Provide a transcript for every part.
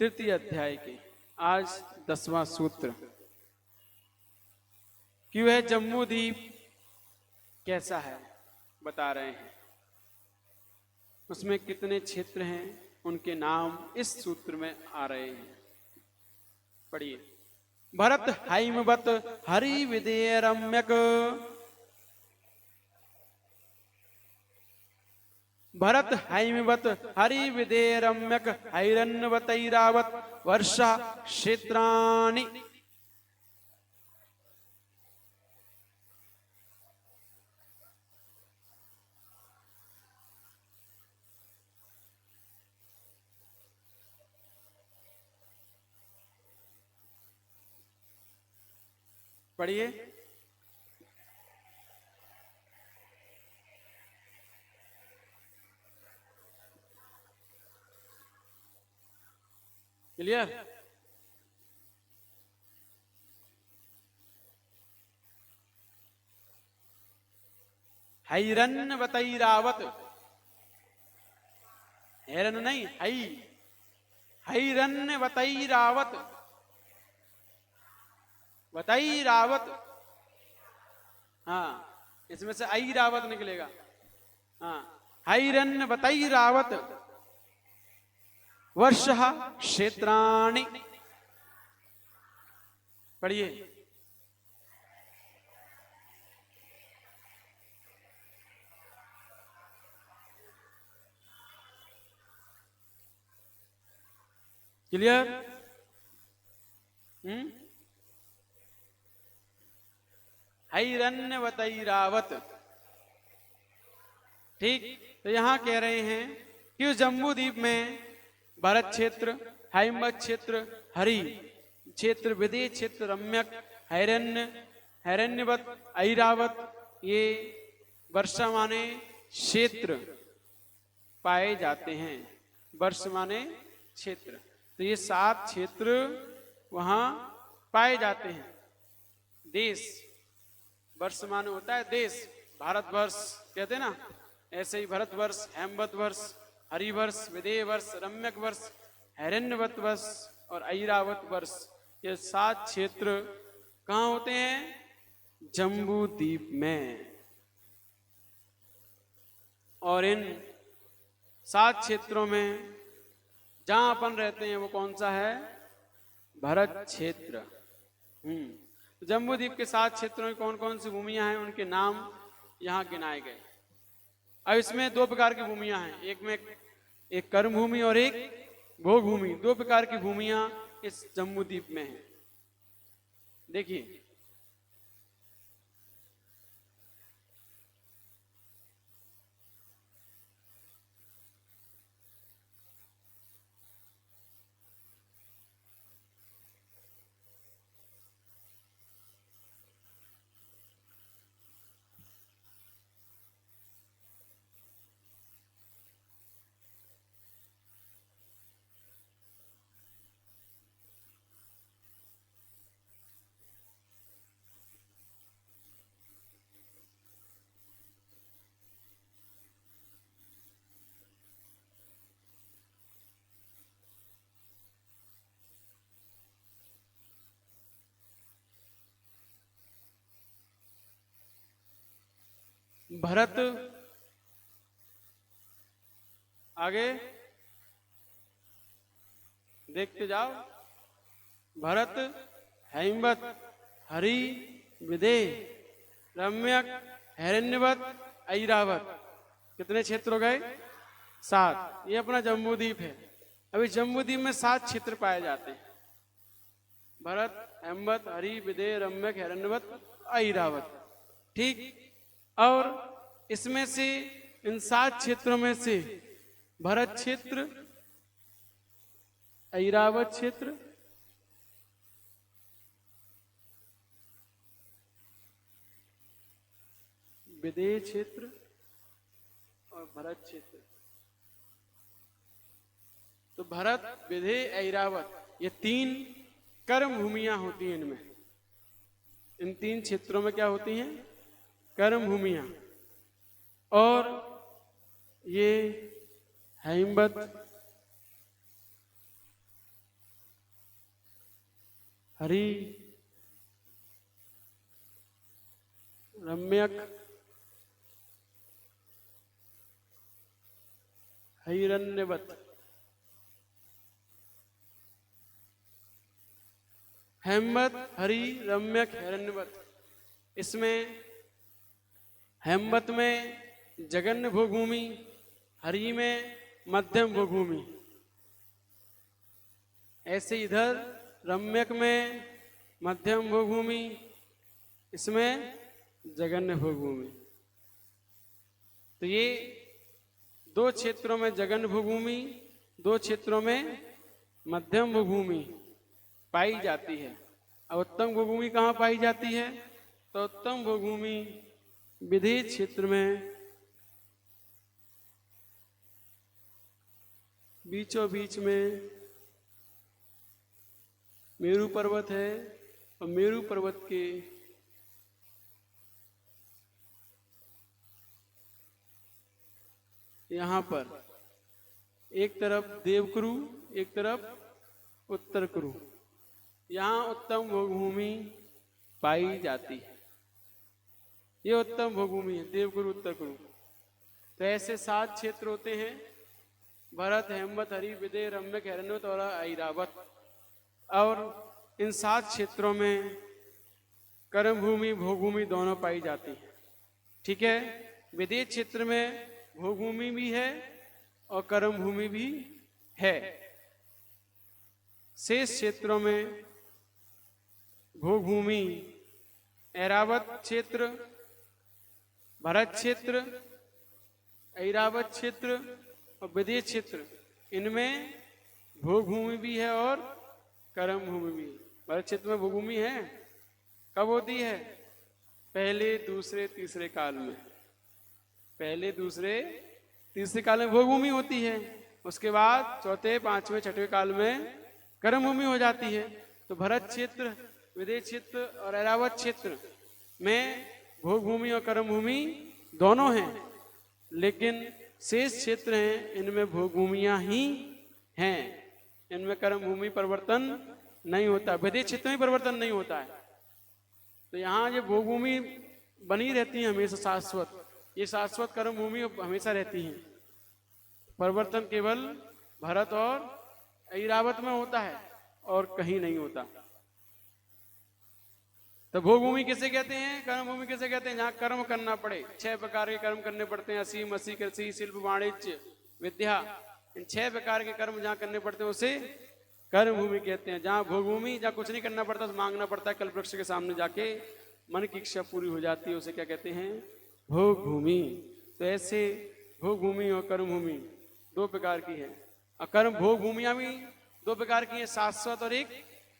तृतीय अध्याय के आज 10वां सूत्र कि वह जम्मू द्वीप कैसा है बता रहे हैं। उसमें कितने क्षेत्र हैं, उनके नाम इस सूत्र में आ रहे हैं। पढ़िए। भरत हाइमवत हरि विदेय रम्यक, भरत हाइमवत हरि विदेय रम्यक हैरन्वतैरावत वर्षा क्षेत्राणि। पढ़िए। क्लियर? हैरन्वतैरावत, हैरन नहीं हैरन्वतैरावत, वतैरावत। हाँ, इसमें से ऐरावत निकलेगा। हाँ, हैरन्वतैरावत वर्षः क्षेत्राणि। पढ़िए। क्लियर? हैरन्वतैरावत। ठीक। तो यहां कह रहे हैं कि उस जम्बू द्वीप में भरत क्षेत्र, हाइमवत क्षेत्र, हरि क्षेत्र, विदेय क्षेत्र, रम्यक, हैरण्य, हैरण्यवत, ऐरावत, ये वर्षा माने क्षेत्र पाए जाते हैं। वर्ष माने क्षेत्र, तो ये 7 क्षेत्र वहां पाए जाते हैं। देश, वर्ष माने होता है देश, भारतवर्ष कहते हैं ना, ऐसे ही भरतवर्ष, हेमवत वर्ष, हरिवर्ष, विदेय वर्ष, रम्यक वर्ष, हैरण्यवत वर्ष और ऐरावत वर्ष, ये 7 क्षेत्र कहाँ होते हैं? जम्बू द्वीप में। और इन 7 क्षेत्रों में जहां अपन रहते हैं वो कौन सा है? भरत क्षेत्र। जम्बू द्वीप के 7 क्षेत्रों में कौन कौन सी भूमियां हैं, उनके नाम यहां गिनाए गए। अब इसमें 2 प्रकार की भूमियां हैं, एक में एक कर्म भूमि और एक भोग भूमि। 2 प्रकार की भूमियां इस जम्बू द्वीप में हैं। देखिए। भरत, आगे देखते जाओ। भरत, हेमवत, हरि, विदेय, रम्यक, हैरण्यवत, ऐरावत, कितने क्षेत्र हो गए? 7। ये अपना जम्बू द्वीप है। अभी जम्बू द्वीप में 7 क्षेत्र पाए जाते हैं। भरत, हेमवत, हरि, विदेय, रम्यक, हैरण्यवत, ऐरावत। ठीक। और इसमें से इन 7 क्षेत्रों में से भरत क्षेत्र, ऐरावत क्षेत्र, विदेय क्षेत्र और भरत क्षेत्र। तो भरत, विदेय, ऐरावत, ये 3 कर्म भूमियां होती हैं। इनमें इन 3 क्षेत्रों में क्या होती हैं? कर्म भूमियां। और ये हेमवत, हरि रम्यक हिरण्यवत। हेमवत, हरि, रम्यक, हिरण्यवत। इसमें हेमवत में जगन्य भोगभूमि, हरि में मध्यम भोगभूमि। ऐसे इधर रम्यक में मध्यम भोगभूमि, इसमें जगन्य भोगभूमि। तो ये दो क्षेत्रों में जगन्य भोगभूमि, दो क्षेत्रों में मध्यम भोगभूमि पाई जाती है। अब उत्तम भोगभूमि कहाँ पाई जाती है? तो उत्तम भोगभूमि विदेह क्षेत्र में बीचों बीच में मेरू पर्वत है और मेरू पर्वत के यहाँ पर एक तरफ देवकुरु, एक तरफ उत्तर कुरु, यहाँ उत्तम भोगभूमि पाई जाती है। ये उत्तम भोगभूमि है, देवकुरु, उत्तर कुरु। तो ऐसे 7 क्षेत्र होते हैं, भरत, हेमवत, हरि, विदेह, रम्यक, हिरण्यवत और ऐरावत। और इन 7 क्षेत्रों में कर्म भूमि, भोगभूमि दोनों पाई जाती है। ठीक है, विदेह क्षेत्र में भोगभूमि भी है और कर्म भूमि भी है। शेष क्षेत्रों में भोगभूमि ऐरावत क्षेत्र, भरत क्षेत्र, ऐरावत क्षेत्र और विदेह क्षेत्र, इनमें भोगभूमि भी है और कर्म भूमि भी। भरत क्षेत्र में भोगभूमि है, कब होती है? पहले, दूसरे, तीसरे काल में। पहले, दूसरे, तीसरे काल में भोगभूमि होती है। उसके बाद चौथे, पांचवें, छठवें काल में कर्म भूमि हो जाती है। तो भरत क्षेत्र, विदेह क्षेत्र और ऐरावत क्षेत्र में भोगभूमि और कर्म भूमि दोनों हैं, लेकिन शेष क्षेत्र हैं, इनमें भोगभूमियां ही हैं, इनमें कर्म भूमि परिवर्तन नहीं होता। विदेह क्षेत्र में परिवर्तन नहीं होता है। तो यहाँ ये भोगभूमि बनी रहती है हमेशा शाश्वत। ये शाश्वत कर्म भूमि हमेशा रहती है। परिवर्तन केवल भरत और ऐरावत में होता है और कहीं नहीं होता। तो भोगभूमि किसे कहते हैं? कर्म भूमि किसे कहते हैं? जहाँ कर्म करना पड़े। 6 प्रकार के कर्म करने पड़ते हैं, असीम, मसी, कृषि, शिल्प, वाणिज्य, विद्या। इन 6 प्रकार के कर्म जहाँ करने पड़ते हैं उसे कर्म भूमि कहते हैं। जहाँ भोगभूमि, जहाँ कुछ नहीं करना पड़ता, मांगना पड़ता है, कल्प वृक्ष के सामने जाके मन की इच्छा पूरी हो जाती है, उसे क्या कहते हैं? भोग भूमि। तो ऐसे भोग भूमि और कर्म भूमि 2 प्रकार की है। और कर्म भोग भूमियां भी 2 प्रकार की है, शाश्वत और एक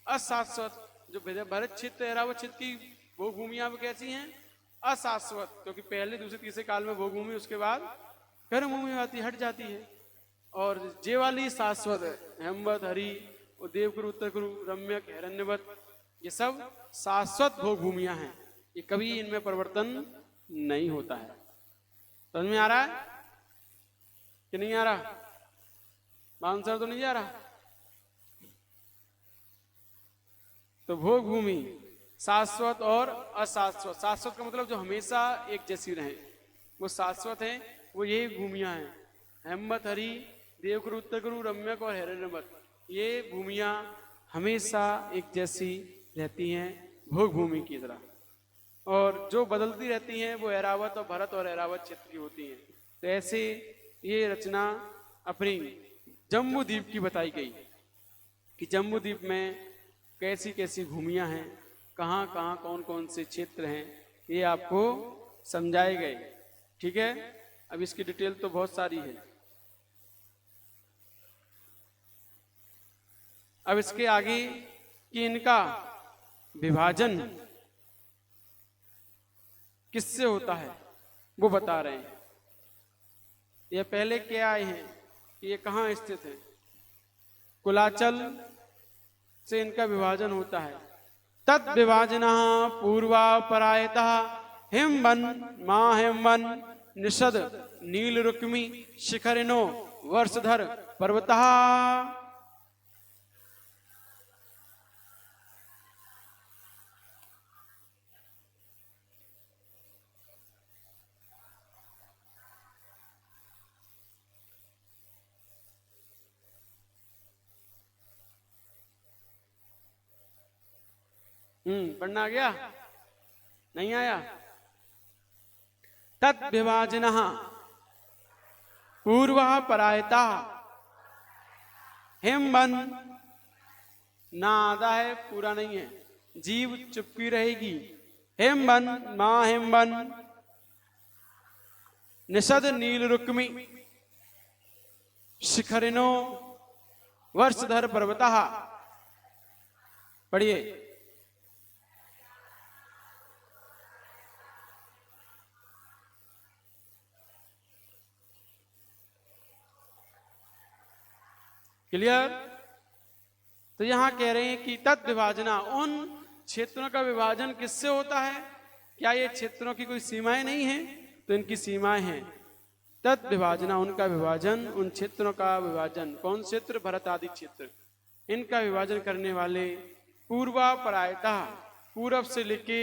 अशाश्वत। जो भरत क्षेत्र, ऐरावत क्षेत्र की भोग भूमियां भी कैसी हैं? अशाश्वत, क्योंकि पहले, दूसरे, तीसरे काल में भोग भूमि, उसके बाद कर्म भूमि आती, हट जाती है। और जे वाली शाश्वत है, हेमवत, हरि, देवकुरु, उत्तर कुरु, रम्यक, हिरण्यवत, ये सब शाश्वत भोग भूमियां हैं। ये कभी इनमें परिवर्तन नहीं होता है। समझ में आ रहा है कि नहीं आ रहा? आंसर तो नहीं आ रहा। तो भोग भूमि शाश्वत और अशाश्वत। शाश्वत का मतलब जो हमेशा एक जैसी रहे, वो शाश्वत है, वो यही भूमियां हैं। हेमवत, हरि, देवकुरु, उत्तर कुरु, रम्यक और हिरण्यवत, ये भूमियां हमेशा एक जैसी रहती हैं, भोग भूमि की तरह। और जो बदलती रहती हैं वो ऐरावत और भरत और ऐरावत क्षेत्र की होती हैं। तो ऐसे ये रचना अपनी जम्बू द्वीप की बताई गई कि जम्बू द्वीप में कैसी कैसी भूमियां हैं, कहाँ कहाँ कौन कौन से क्षेत्र हैं, ये आपको समझाए गए। ठीक है, अब इसकी डिटेल तो बहुत सारी है। अब इसके आगे कि इनका विभाजन किससे होता है वो बता रहे हैं। ये पहले क्या आए हैं कि ये कहाँ स्थित है? कुलाचल से इनका विभाजन होता है। तद विभाजना पूर्वा परायता हिमवन मां हिमवन निषद नील रुक्मी शिखरिनो वर्षधर पर्वतः। पढ़ना आ गया? नहीं आया? तत् विभाजनः पूर्वः परायता हिमवन, ना आधा है, पूरा नहीं है, जीव चुप्पी रहेगी। हिमवन मां हिमवन निषद नील रुक्मी शिखरिनो वर्षधर पर्वतः। पढ़िए। क्लियर? तो यहां कह रहे हैं कि तत् विभाजना, उन क्षेत्रों का विभाजन किससे होता है? क्या ये क्षेत्रों की कोई सीमाएं नहीं हैं? तो इनकी सीमाएं हैं। तत् विभाजना, उनका विभाजन, उन क्षेत्रों का विभाजन। कौन क्षेत्र? भरत आदि क्षेत्र। इनका विभाजन करने वाले पूर्वा परायता, पूरब से लेके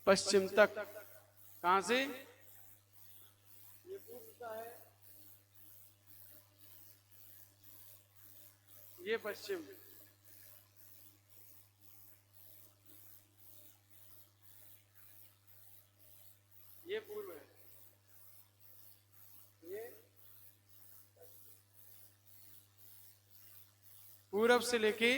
पश्चिम तक। कहां से? ये पूर्व है, ये पश्चिम। ये पूर्व है, ये पूरब से लेके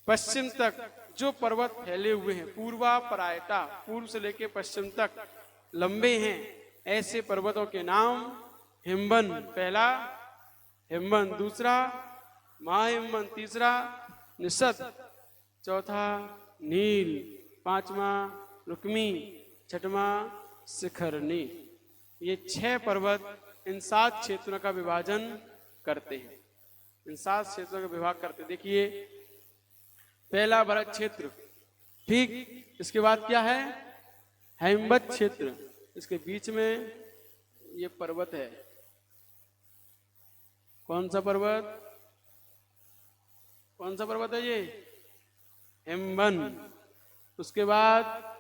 पश्चिम तक जो पर्वत फैले हुए हैं, पूर्वा परायता, पूर्व से लेके पश्चिम तक लंबे हैं, ऐसे पर्वतों के नाम हिमवन, पहला हिमवन, दूसरा महाहिमवन, तीसरा निषद, चौथा नील, पांचवा रुक्मी, छठवां शिखरनी। ये 6 पर्वत इन 7 क्षेत्रों का विभाजन करते हैं। इन 7 क्षेत्रों का विभाग करते हैं। देखिए, पहला भरत क्षेत्र, ठीक। इसके बाद क्या है? हिमवत क्षेत्र। इसके बीच में ये पर्वत है। कौन सा पर्वत? कौन सा पर्वत है ये? हिमवन। उसके बाद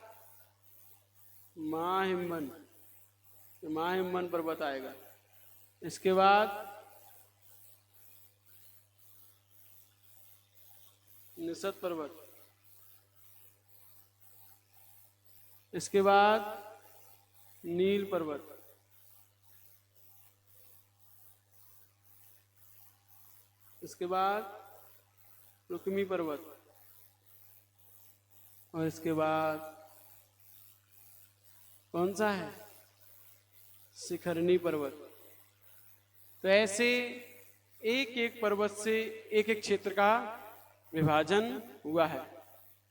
महाहिमवन, महाहिमवन पर्वत आएगा। इसके बाद निषद पर्वत, इसके बाद नील पर्वत, इसके बाद रुक्मी पर्वत, और इसके बाद कौन सा है? शिखरनी पर्वत। तो ऐसे एक एक पर्वत से एक एक क्षेत्र का विभाजन हुआ है।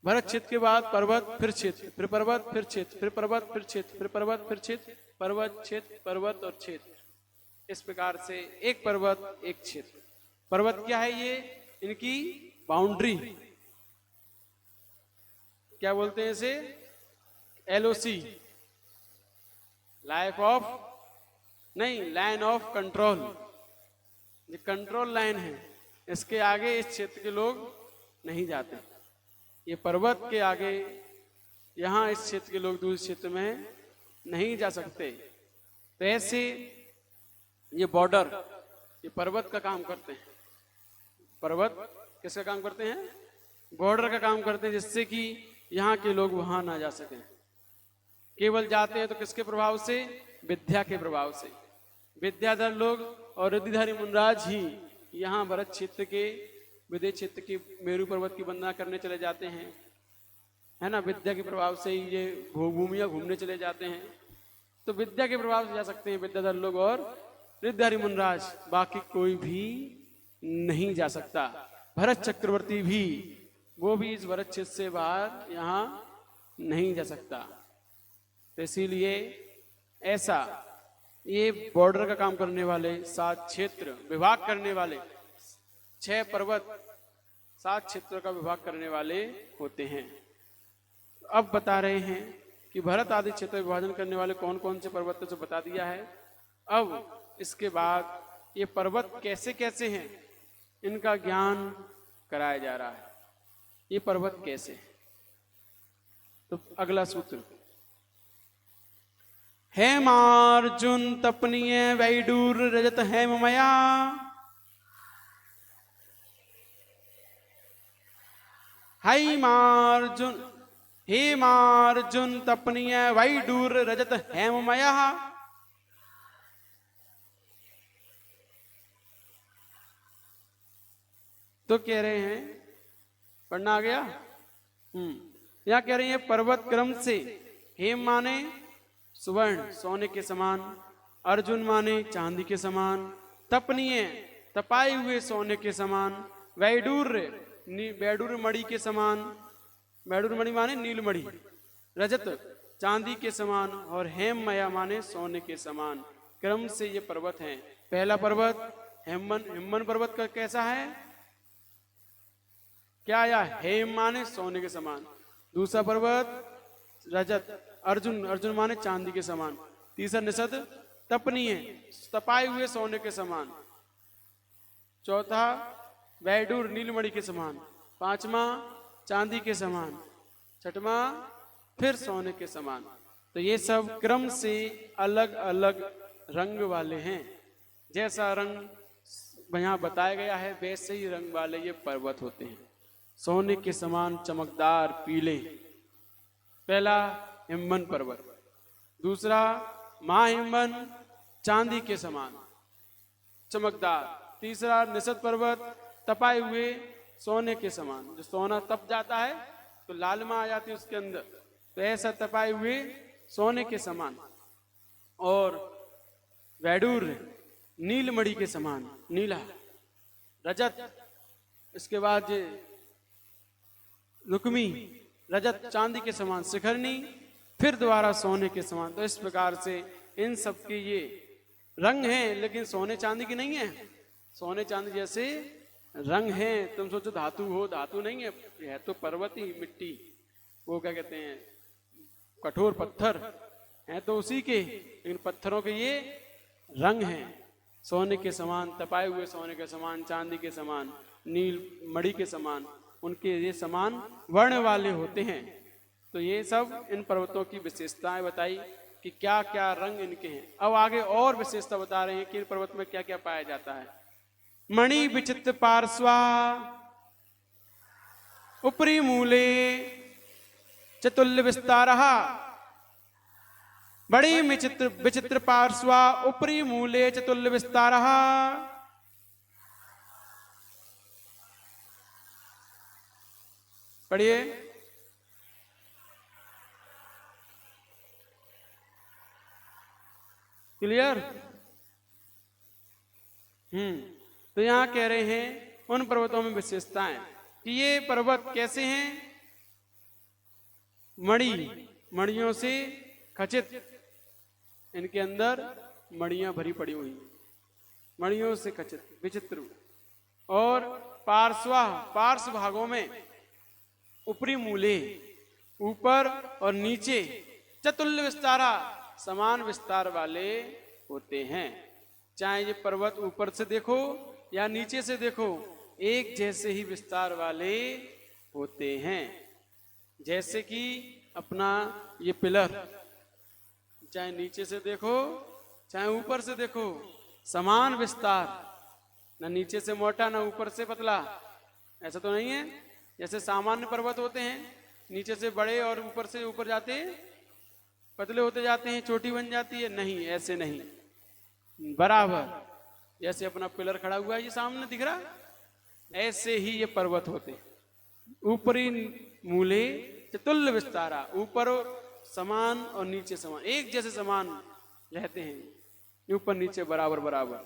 भरत क्षेत्र के बाद पर्वत, फिर क्षेत्र, फिर पर्वत, फिर क्षेत्र, फिर पर्वत, फिर क्षेत्र, फिर पर्वत, फिर क्षेत्र, पर्वत, क्षेत्र, पर्वत और क्षेत्र। इस प्रकार से एक पर्वत एक क्षेत्र। पर्वत क्या है? ये इनकी बाउंड्री, क्या बोलते हैं इसे? LOC, लाइफ ऑफ नहीं, लाइन ऑफ कंट्रोल। ये कंट्रोल लाइन है, इसके आगे इस क्षेत्र के लोग नहीं जाते। ये पर्वत के आगे यहाँ इस क्षेत्र के लोग दूसरे क्षेत्र में नहीं जा सकते। तो ऐसे ये बॉर्डर, ये पर्वत का काम करते हैं। पर्वत किसका काम करते हैं? बॉर्डर का काम करते हैं, जिससे कि यहाँ के लोग वहां ना जा सकें। केवल जाते हैं तो किसके प्रभाव से? विद्या के प्रभाव से। विद्याधर लोग और रिद्धिधारी मुनराज ही यहाँ भरत क्षेत्र के, विदेश क्षेत्र की मेरू पर्वत की वंदना करने चले जाते हैं, है ना। विद्या के प्रभाव से ही ये भूमियां घूमने चले जाते हैं। तो विद्या के प्रभाव से जा सकते हैं विद्याधर लोग और रिद्धिधारी मुनराज, बाकी कोई भी नहीं जा सकता। भरत चक्रवर्ती भी, वो भी इस भरत क्षेत्र से बाहर यहाँ नहीं जा सकता। तो इसीलिए ऐसा ये बॉर्डर का काम करने वाले 7 क्षेत्र, विभाग करने वाले 6 पर्वत 7 क्षेत्रों का विभाग करने वाले होते हैं। अब बता रहे हैं कि भरत आदि क्षेत्र विभाजन करने वाले कौन कौन से पर्वत तो बता दिया है। अब इसके बाद ये पर्वत कैसे कैसे हैं, इनका ज्ञान कराया जा रहा है। ये पर्वत कैसे? तो अगला सूत्र, हेमार्जुन तपनीय वैडूर रजत हेममया, हेमार्जुन हेमार्जुन तपनीय वैडूर रजत हेममय। तो कह रहे हैं, पढ़ना आ गया। यहां कह रहे हैं पर्वत क्रम से, हेम माने सुवर्ण सोने के समान, अर्जुन माने चांदी के समान, तपनीय तपाए हुए सोने के समान, वैडूर्य वैडूर्य मणि के समान, वैडूर्य मणि माने नीलमणि, रजत चांदी के समान, और हेममया माने सोने के समान क्रम से ये पर्वत हैं। पहला पर्वत हेमन, हिमन पर्वत का कैसा है, क्या आया, हेम माने सोने के समान। दूसरा पर्वत रजत, अर्जुन, अर्जुन माने चांदी के समान। तीसरा निषद तपनीय, तपाए हुए सोने के समान। चौथा वैडूर नीलमणि के समान। पांचवा चांदी के समान। छठवां फिर सोने के समान। तो ये सब क्रम से अलग अलग रंग वाले हैं। जैसा रंग यहाँ बताया गया है वैसे ही रंग वाले ये पर्वत होते हैं, सोने के समान चमकदार पीले। पहला हिमवन पर्वत, दूसरा महाहिमवन चांदी के समान चमकदार, तीसरा निषद पर्वत तपाए हुए सोने के समान। जो सोना तप जाता है तो लालिमा आ जाती है उसके अंदर, तो ऐसा तपाए हुए सोने के समान। और वैडूर नीलमणि के समान नीला, रजत, इसके बाद रुक्मी रजत चांदी के समान, शिखरनी फिर दोबारा सोने के समान। तो इस प्रकार से इन सब के ये रंग हैं, लेकिन सोने चांदी की नहीं है। सोने चांदी जैसे रंग हैं, तुम सोचो धातु हो, धातु नहीं है तो पर्वत ही, मिट्टी, वो क्या कहते हैं कठोर पत्थर हैं तो उसी के, लेकिन पत्थरों के ये रंग हैं, सोने के समान, तपाए हुए सोने के समान, चांदी के समान, नील मणि के समान, उनके ये समान वर्ण वाले होते हैं। तो ये सब इन पर्वतों की विशेषताएं बताई कि क्या क्या रंग इनके हैं। अब आगे और विशेषता बता रहे हैं कि इन पर्वत में क्या क्या पाया जाता है। मणि विचित्र पार्श्वा उपरी मूले चतुल्य विस्तारः, बड़ी विचित्र विचित्र पार्श्वा उपरी मूले चतुल्य विस्तारः। पढ़िए। क्लियर? तो यहां कह रहे हैं उन पर्वतों में विशेषताएं कि ये पर्वत कैसे हैं, मणियों से खचित, इनके अंदर मणियां भरी पड़ी हुई, मणियों से खचित विचित्र। और पार्श्व भागों में, ऊपरी मूले ऊपर और नीचे, चतुल्य विस्तारा समान विस्तार वाले होते हैं। चाहे ये पर्वत ऊपर से देखो या नीचे से देखो, एक जैसे ही विस्तार वाले होते हैं। जैसे कि अपना ये पिलर, चाहे नीचे से देखो चाहे ऊपर से देखो, समान विस्तार, ना नीचे से मोटा ना ऊपर से पतला, ऐसा तो नहीं है। जैसे सामान्य पर्वत होते हैं, नीचे से बड़े और ऊपर से ऊपर जाते पतले होते जाते हैं, चोटी बन जाती है, नहीं, ऐसे नहीं, बराबर जैसे अपना पिलर खड़ा हुआ है ये सामने दिख रहा, ऐसे ही ये पर्वत होते। ऊपरी मूले चतुल्य विस्तारा, ऊपर समान और नीचे समान, एक जैसे समान रहते हैं, ऊपर नीचे बराबर बराबर।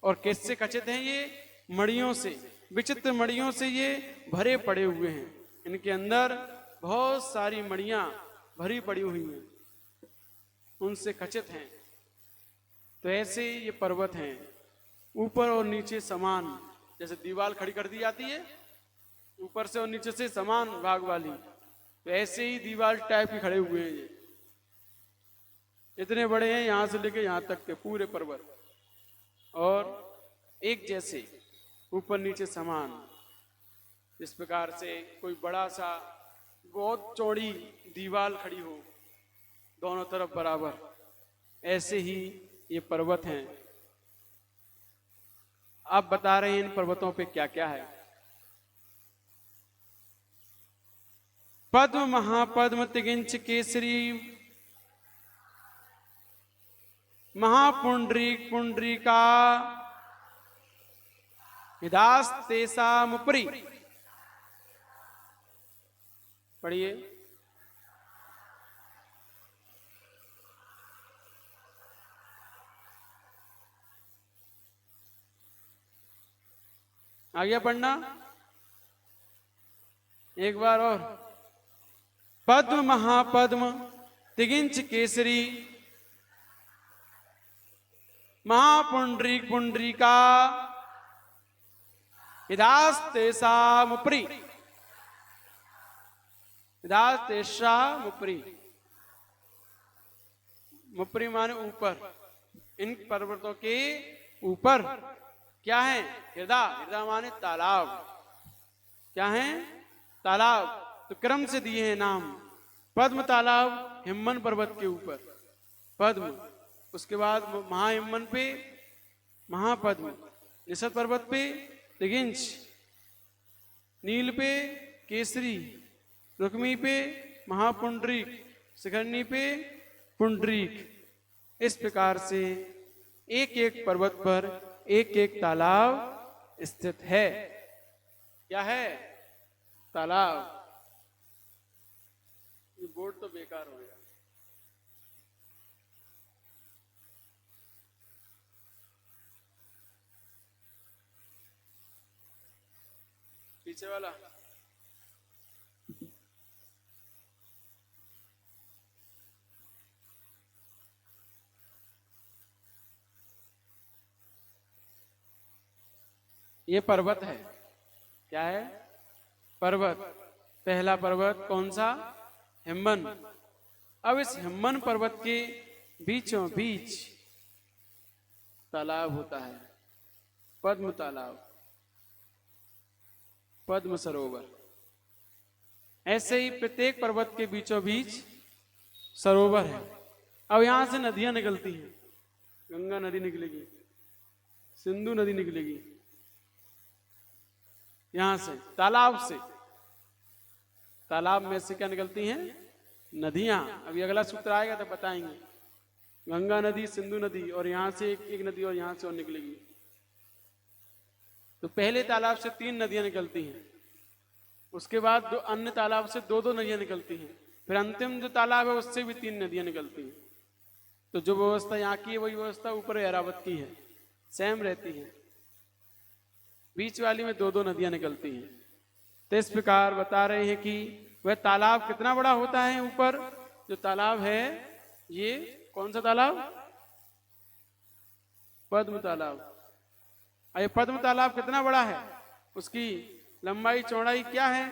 और किससे खचित हैं ये? मणियों से, विचित्र मणियों से ये भरे पड़े हुए हैं। इनके अंदर बहुत सारी मणियां भरी पड़ी हुई हैं, उनसे खचित हैं। तो ऐसे ये पर्वत हैं, ऊपर और नीचे समान, जैसे दीवार खड़ी कर दी जाती है ऊपर से और नीचे से समान भाग वाली, तो ऐसे ही दीवार टाइप के खड़े हुए हैं ये, इतने बड़े हैं यहां से लेके यहां तक के पूरे पर्वत, और एक जैसे ऊपर नीचे समान। इस प्रकार से कोई बड़ा सा बहुत चौड़ी दीवार खड़ी हो दोनों तरफ बराबर, ऐसे ही ये पर्वत हैं। आप बता रहे हैं इन पर्वतों पे क्या क्या है। पद्म महापद्म तिगिंच केसरी महापुंडरीक पुंडरीका विदास तेसामुपरि। पढ़िए। आ गया पढ़ना एक बार और। पद्म महापद्म तिगिंच केसरी महापुंडरीक पुंडरीका विदास तेसामुपरि। विदास तेसामुपरि, मुपरि माने ऊपर, इन पर्वतों के ऊपर क्या है? हृदय। हृदय माने तालाब। क्या है? तालाब। तो क्रम से दिए हैं नाम। पद्म तालाब हिम्मन पर्वत के ऊपर पद्म, उसके बाद महाहिम्मन पे महापद्म, निषद पर्वत पे तिगिंच, नील पे केसरी, रुक्मी पे महापुंडरीक, शिखरनी पे पुंडरीक। इस प्रकार से एक एक पर्वत पर एक एक तालाब स्थित है। क्या है? तालाब। ये बोर्ड तो बेकार हो गया। पीछे वाला ये पर्वत है। क्या है? पर्वत। पहला पर्वत कौन सा? हिम्मन। अब इस हिम्मन पर्वत के बीचों बीच तालाब होता है, पद्म तालाब, पद्म सरोवर। ऐसे ही प्रत्येक पर्वत के बीचों बीच सरोवर है। अब यहां से नदियां निकलती हैं। गंगा नदी निकलेगी, सिंधु नदी निकलेगी, यहां से तालाब से। तालाब में से क्या निकलती हैं? नदियां। अभी अगला सूत्र आएगा तो बताएंगे। गंगा नदी, सिंधु नदी, और यहां से एक नदी और यहां से और निकलेगी। तो पहले तालाब से 3 नदियां निकलती हैं, उसके बाद दो अन्य तालाब से 2-2 नदियां निकलती हैं, फिर अंतिम जो तालाब है उससे भी 3 नदियां निकलती हैं। तो जो व्यवस्था यहाँ की है वही व्यवस्था ऊपर ऐरावत की है, सेम रहती है। बीच वाली में 2-2 नदियां निकलती हैं। तो इस प्रकार बता रहे हैं कि वह तालाब कितना बड़ा होता है। ऊपर जो तालाब है, ये कौन सा तालाब? पद्म तालाब। ये पद्म तालाब कितना बड़ा है, उसकी लंबाई चौड़ाई क्या है,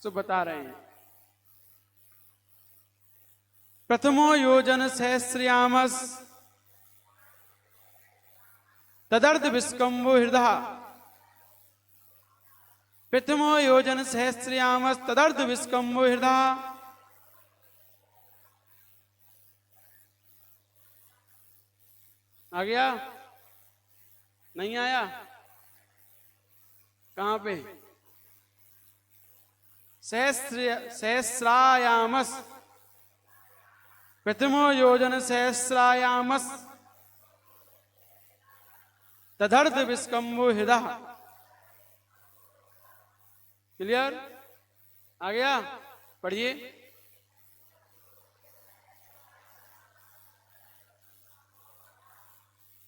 सो बता रहे हैं। प्रथमो योजन सहस्रयामस तदर्थ विस्कंभो हृदय। प्रथमो योजन सहस्रयामस तदर्थ विस्कंभो हृदय। आ गया? नहीं आया? कहां पे? सहस्रायामस, प्रथमो योजन सहस्रायामस तदर्थ विस्कंभो हृदय। क्लियर? आ गया? पढ़िए।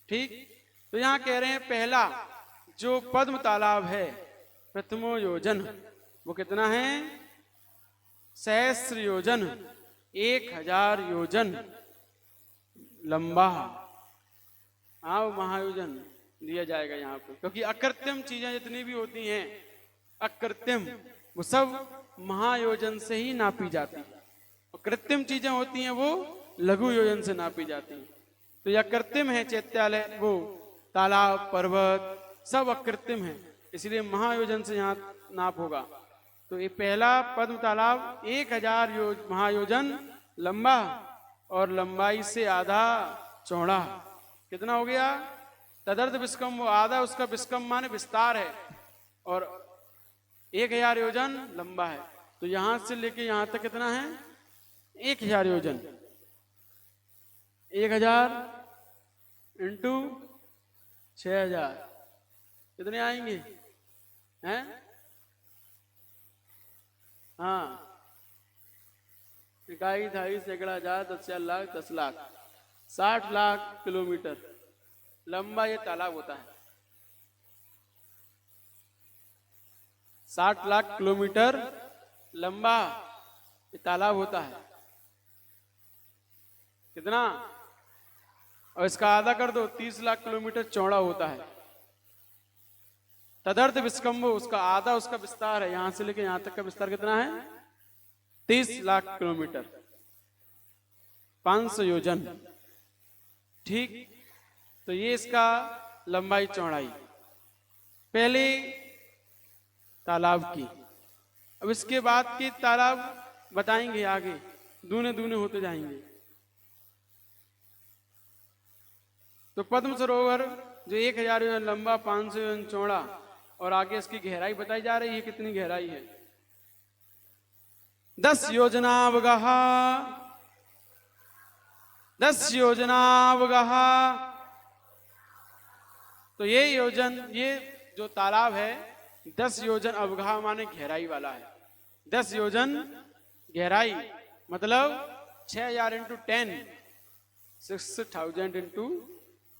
ठीक। तो यहां कह रहे हैं पहला जो पद्म तालाब है, प्रथमो योजन, वो कितना है? सहस्र योजन, 1000 योजन लंबा। हाँ, महायोजन दिया जाएगा यहाँ पे, क्योंकि अकृत्रिम चीजें जितनी भी होती हैं, अकृत्रिम, वो सब महायोजन से ही नापी जाती है। और कृत्रिम चीजें होती हैं वो लघु योजन से नापी जाती हैं। तो यह कृत्रिम है चैत्यालय, वो तालाब, पर्वत सब अकृत्रिम है, इसलिए महायोजन से यहाँ नाप होगा। तो ये पहला पद्म तालाब 1000 महायोजन लंबा और लंबाई से आधा चौड़ा। कितना हो गया? तदर्थ विस्कंभ, आधा उसका विस्कंभ माने विस्तार है, और 1000 योजन लंबा है। तो यहां से लेके यहां तक कितना है? 1000 योजन। 1000 इंटू 6000 कितने आएंगे? हैं? हाँ, इकाई, ढाई, सैकड़ा, हजार, 10,000, लाख, 10 लाख, 60 लाख किलोमीटर लंबा ये तालाब होता है। 60 लाख किलोमीटर लंबा ये तालाब होता है। कितना? और इसका आधा कर दो, 30 लाख किलोमीटर चौड़ा होता है। तदर्थ विस्कंभो, उसका आधा उसका विस्तार है, यहां से लेके यहां तक का विस्तार कितना है? 30 लाख किलोमीटर, 500 योजन। ठीक, तो ये इसका लंबाई चौड़ाई पहले तालाब की। अब इसके बाद के तालाब बताएंगे आगे, दूने दूने होते जाएंगे। तो पद्म सरोवर जो 1000 योजन लंबा, 500 योजन चौड़ा, और आगे इसकी गहराई बताई जा रही है, कितनी गहराई है? 10 योजनावगः, 10 योजनावगः। तो ये योजन, ये जो तालाब है 10 योजन अवगाह माने गहराई वाला है। 10 योजन गहराई मतलब 6000 इंटू 10, 6000 इंटू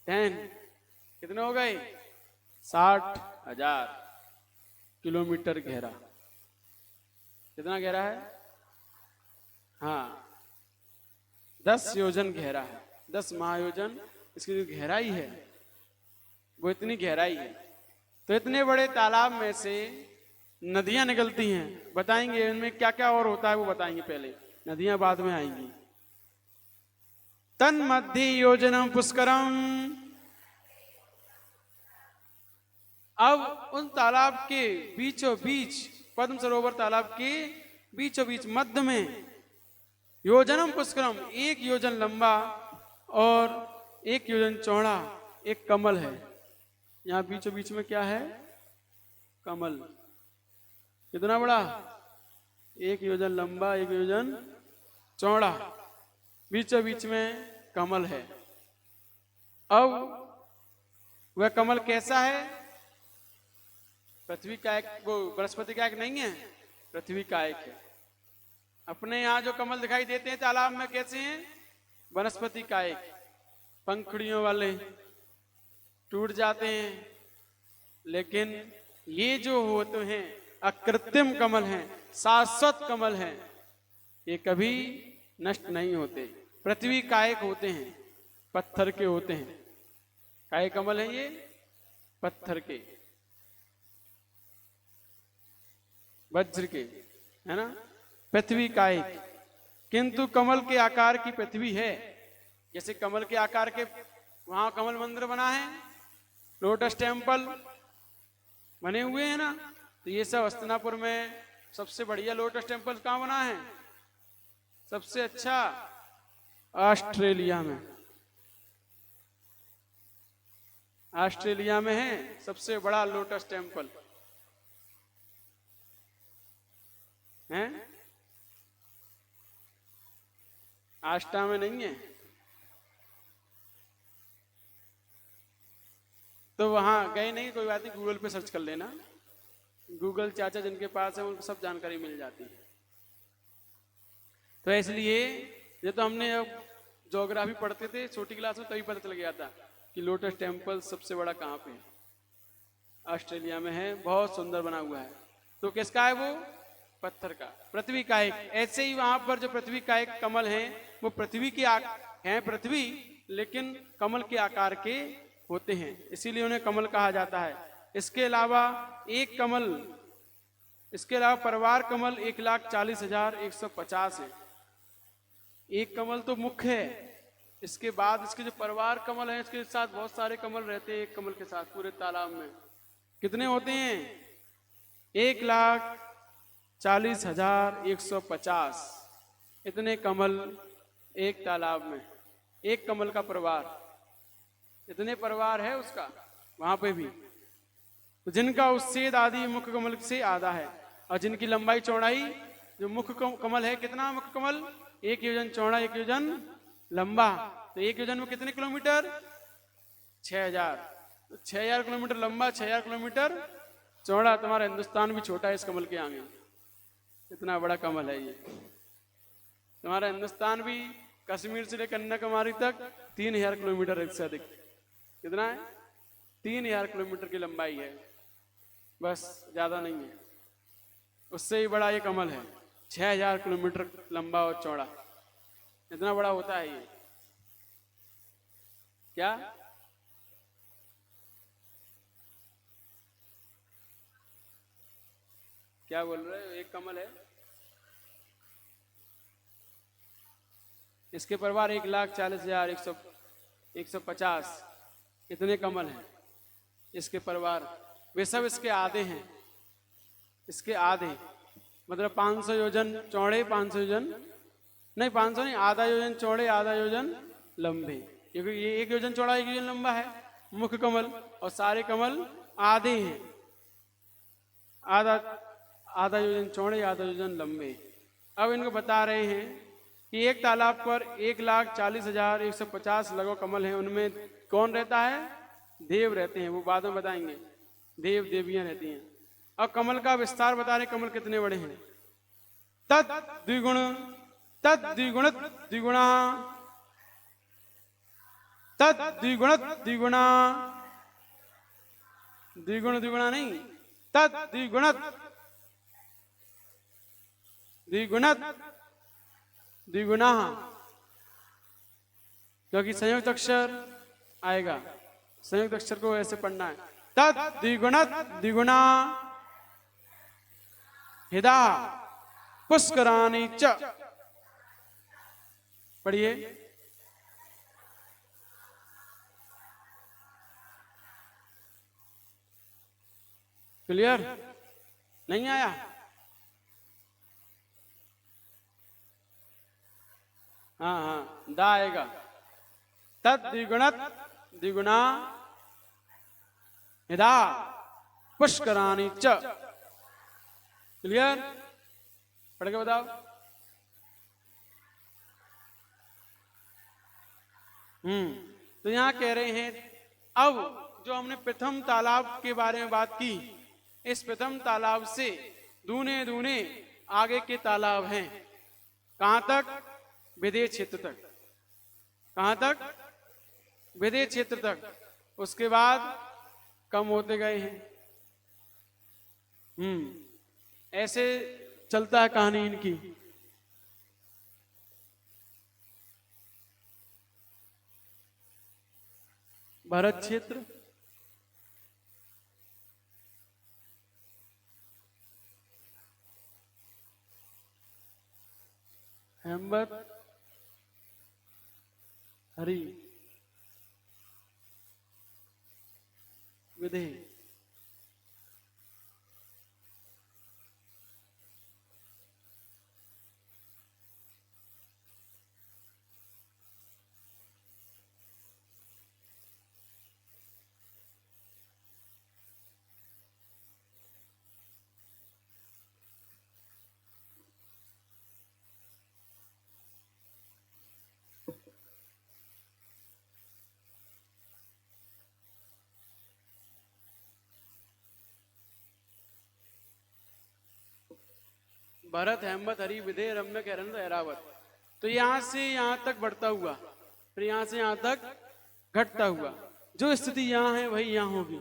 10 कितने हो गए? 60,000 किलोमीटर गहरा। कितना गहरा है? हाँ, 10 योजन गहरा है। 10 महायोजन इसकी जो गहराई है वो इतनी गहराई है। तो इतने बड़े तालाब में से नदियां निकलती हैं, बताएंगे इनमें क्या क्या और होता है वो बताएंगे, पहले नदियां बाद में आएंगी। तन मध्य योजनम पुष्करम। अब उन तालाब के बीचों बीच, पद्म सरोवर तालाब के बीचों बीच मध्य में योजनम पुष्करम, 1 योजन लंबा और 1 योजन चौड़ा एक कमल है। यहाँ बीचों बीच में क्या है? कमल। कितना बड़ा? 1 योजन लंबा, 1 योजन चौड़ा, बीचों बीच में कमल है। अब वह कमल कैसा है? पृथ्वी का एक, वो बृहस्पति का एक नहीं है, पृथ्वी का एक है। अपने यहाँ जो कमल दिखाई देते हैं तालाब में कैसे हैं? वनस्पति का एक, पंखुड़ियों वाले, टूट जाते हैं। लेकिन ये जो होते हैं अकृत्रिम कमल हैं, शाश्वत कमल हैं, ये कभी नष्ट नहीं होते। पृथ्वी कायक होते हैं, पत्थर के होते हैं। काय कमल है ये? पत्थर के, वज्र के, है ना? पृथ्वी कायक। किंतु कमल के आकार की पृथ्वी है। जैसे कमल के आकार के वहां कमल मंदिर बना है, लोटस टेम्पल बने हुए हैं ना। तो ये सब हस्तिनापुर में सबसे बढ़िया लोटस टेम्पल कहाँ बना है? सबसे अच्छा ऑस्ट्रेलिया में। ऑस्ट्रेलिया में है सबसे बड़ा लोटस टेम्पल है, आस्टा में नहीं है। तो वहां गए नहीं, कोई बात नहीं, गूगल पे सर्च कर लेना। गूगल चाचा जिनके पास है उनको सब जानकारी मिल जाती है। तो इसलिए ये तो हमने अब ज्योग्राफी पढ़ते थे छोटी क्लास में, तभी पता चल गया था कि लोटस टेम्पल सबसे बड़ा कहाँ पे है? ऑस्ट्रेलिया में है, बहुत सुंदर बना हुआ है। तो किसका है वो? पत्थर का, पृथ्वी का एक। ऐसे ही वहां पर जो पृथ्वी का एक कमल है वो पृथ्वी के हैं, पृथ्वी लेकिन कमल के आकार के होते हैं, इसीलिए उन्हें कमल कहा जाता है। इसके अलावा एक कमल, इसके अलावा परिवार कमल 1,40,150 है। एक कमल तो मुख्य है, इसके बाद इसके जो परिवार कमल है इसके साथ बहुत सारे कमल रहते हैं। एक कमल के साथ पूरे तालाब में कितने होते हैं? 1,40,150 इतने कमल एक तालाब में। एक कमल का परिवार, इतने परिवार है उसका वहां पे भी। तो जिनका उच्छेद आदि मुख्य कमल से आधा है और जिनकी लंबाई चौड़ाई जो मुख कमल है, कितना मुख कमल? 1 योजन चौड़ा 1 योजन लंबा। तो 1 योजन में कितने किलोमीटर? 6000। तो 6000 किलोमीटर लंबा, 6000 किलोमीटर चौड़ा। तुम्हारा हिंदुस्तान भी छोटा है इस कमल के आगे, इतना बड़ा कमल है ये। तुम्हारा हिंदुस्तान भी कश्मीर से लेकर कन्याकुमारी तक 3000 किलोमीटर से अधिक। कितना है? 3000 किलोमीटर की लंबाई है, बस, ज्यादा नहीं है। उससे ही बड़ा ये कमल है, 6000 किलोमीटर लंबा और चौड़ा। इतना बड़ा होता है ये। क्या? क्या बोल रहे हो? एक कमल है, इसके परिवार 1,40,150 इतने कमल हैं इसके परिवार। वे सब इसके आधे हैं, इसके आधे, मतलब 500 योजन चौड़े, 500 योजन नहीं, 500 नहीं, आधा योजन चौड़े आधा योजन लंबे, क्योंकि ये 1 योजन चौड़ा 1 योजन लंबा है मुख्य कमल, और सारे कमल आधे हैं, आधा आधा योजन चौड़े आधा योजन लंबे। अब इनको बता रहे हैं कि एक तालाब पर 1,40,150 लगभग कमल हैं, उनमें कौन रहता है? देव रहते हैं, वो बाद में बताएंगे। देव देवियां रहती हैं। अब कमल का विस्तार बता रहे, कमल कितने बड़े हैं। तत् द्विगुण, तत् द्विगुण द्विगुणा, तत् द्विगुण द्विगुणा, द्विगुण द्विगुणा नहीं, तत् द्विगुण द्विगुण द्विगुणा, क्योंकि संयुक्त अक्षर आएगा, संयुक्त अक्षर को ऐसे पढ़ना है। तत् द्विगुण द्विगुणा हिदा पुष्कराणि च। पढ़िए। क्लियर? नहीं आया? हाँ हाँ, दा आएगा। तत् द्विगुणत द्विगुणा हिदा पुष्कराणि च। क्लियर? पढ़ के बताओ। तो यहां कह रहे हैं, अब जो हमने प्रथम तालाब के बारे में बात की, इस प्रथम तालाब से दूने दूने आगे के तालाब हैं। कहां तक? विदेश क्षेत्र तक। कहां तक? विदेश क्षेत्र तक। उसके बाद कम होते गए हैं। ऐसे चलता है कहानी इनकी। भरत क्षेत्र, हेमवत, हरि, विदेह। भरत, हेमवत, हरि, विदेह, रम्यक, हिरण्य, ऐरावत। तो यहां से यहां तक बढ़ता हुआ, फिर यहां से यहां तक घटता हुआ, जो स्थिति यहां है वही यहां होगी,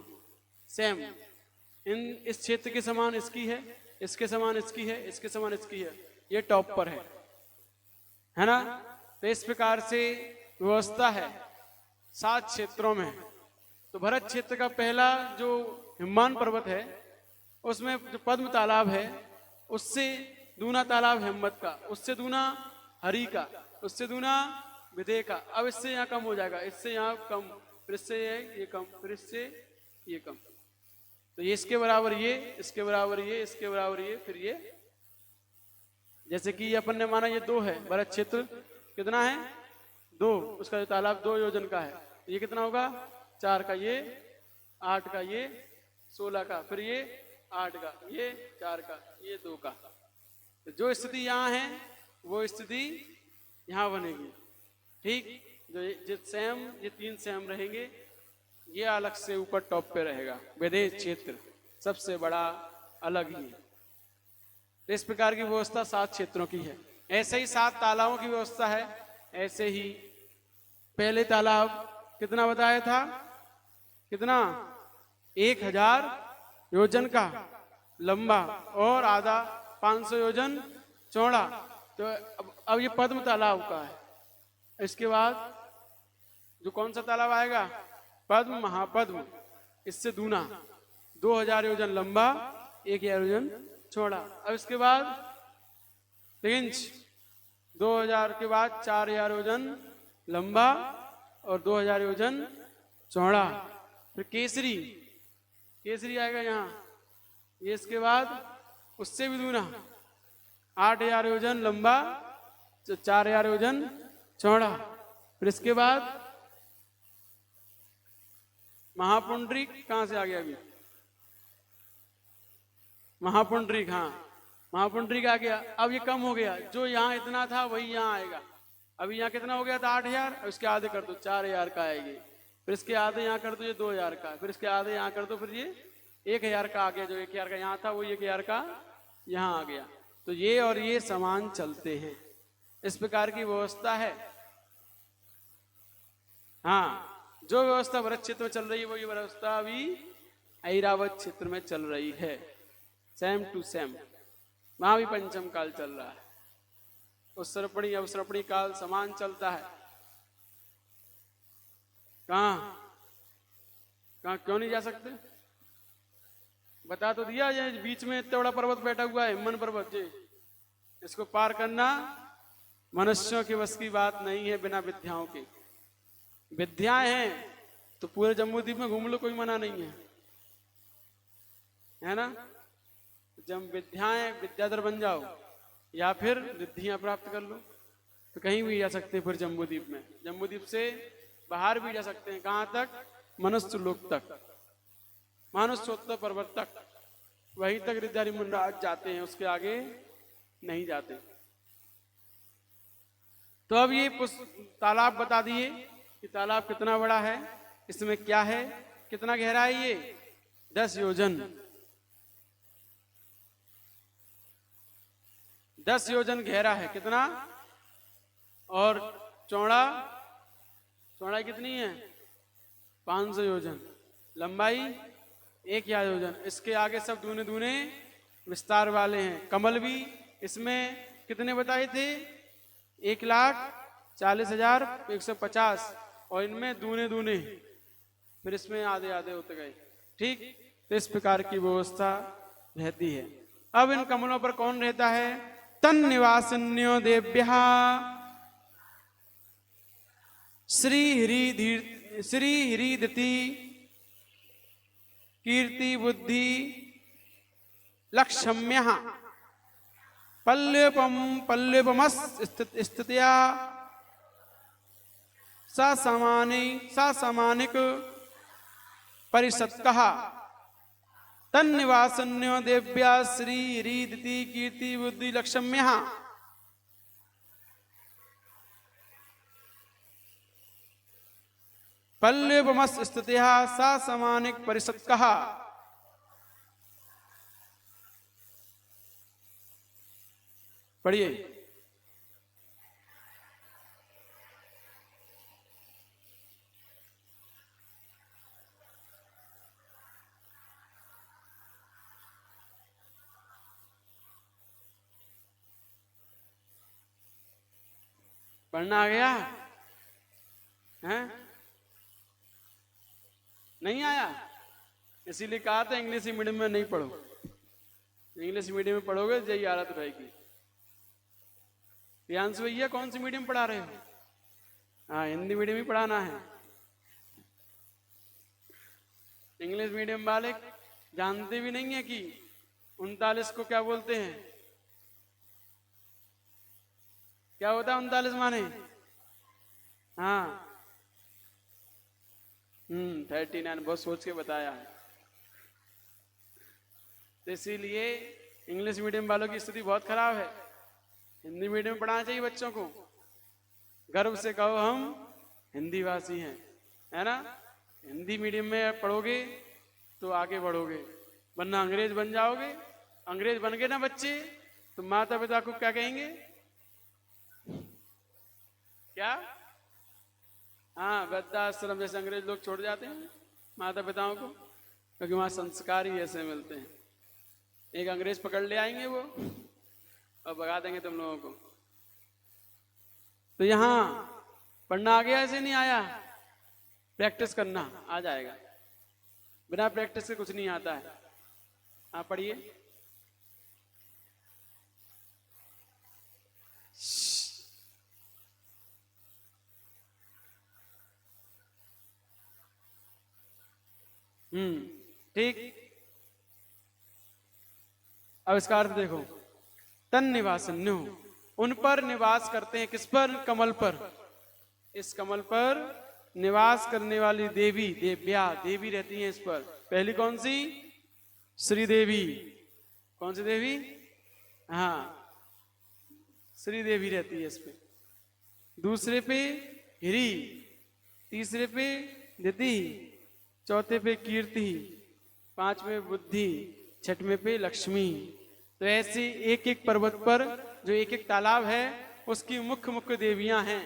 सेम। इस क्षेत्र के समान इसकी है, इसके समान इसकी है, इसके समान इसकी है, ये टॉप पर है ना। तो इस प्रकार से व्यवस्था है 7 क्षेत्रों में। तो भरत क्षेत्र का पहला जो हिममान पर्वत है, उसमें जो पद्म तालाब है, उससे दूना तालाब हेमवत का, उससे दूना हरि का, उससे दूना विदेह का। अब इससे यहाँ कम हो जाएगा, इससे यहाँ कम, फिर इससे ये कम, फिर इससे ये कम। तो ये इसके बराबर, ये इसके बराबर, ये इसके बराबर, ये फिर ये। जैसे कि अपन ने माना ये 2 है, भरत क्षेत्र कितना है? 2। उसका जो तालाब 2 योजन का है, ये कितना होगा? 4 का, ये 8 का, ये 16 का, फिर ये 8 का, ये 4 का, ये 2 का। तो जो स्थिति यहाँ है वो स्थिति यहाँ बनेगी। ठीक, जो ये सेम, ये 3 सेम रहेंगे, ये अलग से ऊपर टॉप पे रहेगा। विदेश क्षेत्र सबसे बड़ा अलग ही। तो इस प्रकार की व्यवस्था 7 क्षेत्रों की है। ऐसे ही 7 तालाबों की व्यवस्था है। ऐसे ही पहले तालाब कितना बताया था, कितना 1000 योजन का लंबा और आधा 500 योजन चौड़ा। तो अब ये पद्म तालाब का है। इसके बाद जो कौन सा तालाब आएगा, पद्म महापद्म, इससे दूना 2000 योजन लंबा, 1000 योजन चौड़ा। अब इसके बाद तिंच 2000 के बाद 4000 योजन लंबा और 2000 योजन चौड़ा। फिर केसरी, केसरी आएगा यहाँ, ये इसके बाद उससे भी दूना 8000 योजन लंबा, 4000 योजन चौड़ा। फिर इसके बाद महापुंडरीक कहां से आ गया अभी, महापुंडरीक, हाँ महापुंडरीक आ गया। अब ये कम हो गया, जो यहाँ इतना था वही यहाँ आएगा। अभी यहाँ कितना हो गया था 8000, इसके आधे कर दो 4000 का आएगी। फिर इसके आधे यहाँ कर दो, ये 2000 का। फिर इसके आधे यहाँ कर दो, फिर ये 1000 का आ गया। जो 1000 का यहाँ था वो 1000 का यहाँ आ गया। तो ये और ये समान चलते हैं, इस प्रकार की व्यवस्था है। हाँ, जो व्यवस्था भरत क्षेत्र में चल रही है वो ये व्यवस्था अभी ऐरावत क्षेत्र में चल रही है, सेम टू सेम। वहां भी पंचम काल चल रहा है, उत्सर्पणी अवसर्पणी काल समान चलता है। कहाँ कहाँ क्यों नहीं जा सकते, बता तो दिया। ये बीच में इतना बड़ा पर्वत बैठा हुआ है, हिमन पर्वत जी, इसको पार करना मनुष्यों के बस की बात नहीं है बिना विद्याओं के। विद्याएं हैं तो पूरे जम्मू द्वीप में घूम लो, कोई मना नहीं है ना। जब विद्याएं विद्याधर बन जाओ या फिर रिद्धियां प्राप्त कर लो तो कहीं भी जा सकते हैं। फिर जम्मू द्वीप में, जम्मू द्वीप से बाहर भी जा सकते हैं। कहाँ तक, मनुष्य लोक तक, मानुष्योत्तर पर्वत तक, वहीं तक ऋद्धारी मुनराज जाते हैं, उसके आगे नहीं जाते। तो अब ये तालाब बता दिए कि तालाब कितना बड़ा है, इसमें क्या है, कितना गहरा है। ये 10 योजन, 10 योजन गहरा है। कितना, और चौड़ाई कितनी है 500 योजन, लंबाई 1000 योजन। इसके आगे सब दूने दूने विस्तार वाले हैं। कमल भी इसमें कितने बताए थे, 1,40,150, और इनमें दूने दूने, फिर इसमें आधे आधे होते गए। ठीक, तो इस प्रकार की व्यवस्था रहती है। अब इन कमलों पर कौन रहता है, तन निवासिन्यो देव्या श्री हृदति कीर्ति बुद्धि लक्ष्म्य पल्लवमस स्थित्या सामानिक परिषत्कः तन्निवासन्यो देव्या श्री हृदति कीर्ति बुद्धि लक्ष्म्य। पल्लवमस स्थित्या सामानिक परिषत्कः। पढ़िए, पढ़ना आ गया है, नहीं आया, इसीलिए कहा था इंग्लिश मीडियम में नहीं पढ़ो। इंग्लिश मीडियम में पढ़ोगे यही हालत रहेगी। प्रियांशु भैया कौन सी मीडियम पढ़ा रहे हो? हाँ, हिंदी मीडियम ही पढ़ाना है। इंग्लिश मीडियम वाले जानते भी नहीं है कि 39 को क्या बोलते हैं। क्या होता है 39 माने? हाँ 39, बहुत सोच के बताया है। तो इसीलिए इंग्लिश मीडियम वालों की स्थिति बहुत खराब है। हिंदी मीडियम में पढ़ाना चाहिए बच्चों को। गर्व से कहो हम हिंदी भाषी हैं, है ना। हिंदी मीडियम में पढ़ोगे तो आगे बढ़ोगे, वरना अंग्रेज बन जाओगे। अंग्रेज बन गए ना बच्चे तो माता पिता को क्या कहेंगे? क्या? हाँ, वृद्धाश्रम जैसे अंग्रेज लोग छोड़ जाते हैं माता पिताओं को, क्योंकि वहां संस्कार ही ऐसे मिलते हैं। एक अंग्रेज पकड़ ले आएंगे वो और भगा देंगे तुम लोगों को। तो यहाँ पढ़ना आ गया, ऐसे नहीं आया, प्रैक्टिस करना आ जाएगा। बिना प्रैक्टिस के कुछ नहीं आता है। आप पढ़िए। ठीक। अब इसका अर्थ देखो, तन निवासन्यो, उन पर निवास करते हैं। किस पर? कमल पर। इस कमल पर निवास करने वाली देवी, देव्या, देवी रहती हैं इस पर। पहली कौन सी? श्री देवी। कौन सी देवी? हाँ, श्री देवी रहती है इस पे। दूसरे पे हिरी, तीसरे पे दिति, चौथे पे कीर्ति, पांचवें बुद्धि, छठवें पे लक्ष्मी। तो ऐसे एक एक पर्वत पर जो एक एक तालाब है उसकी मुख्य मुख्य देवियां हैं।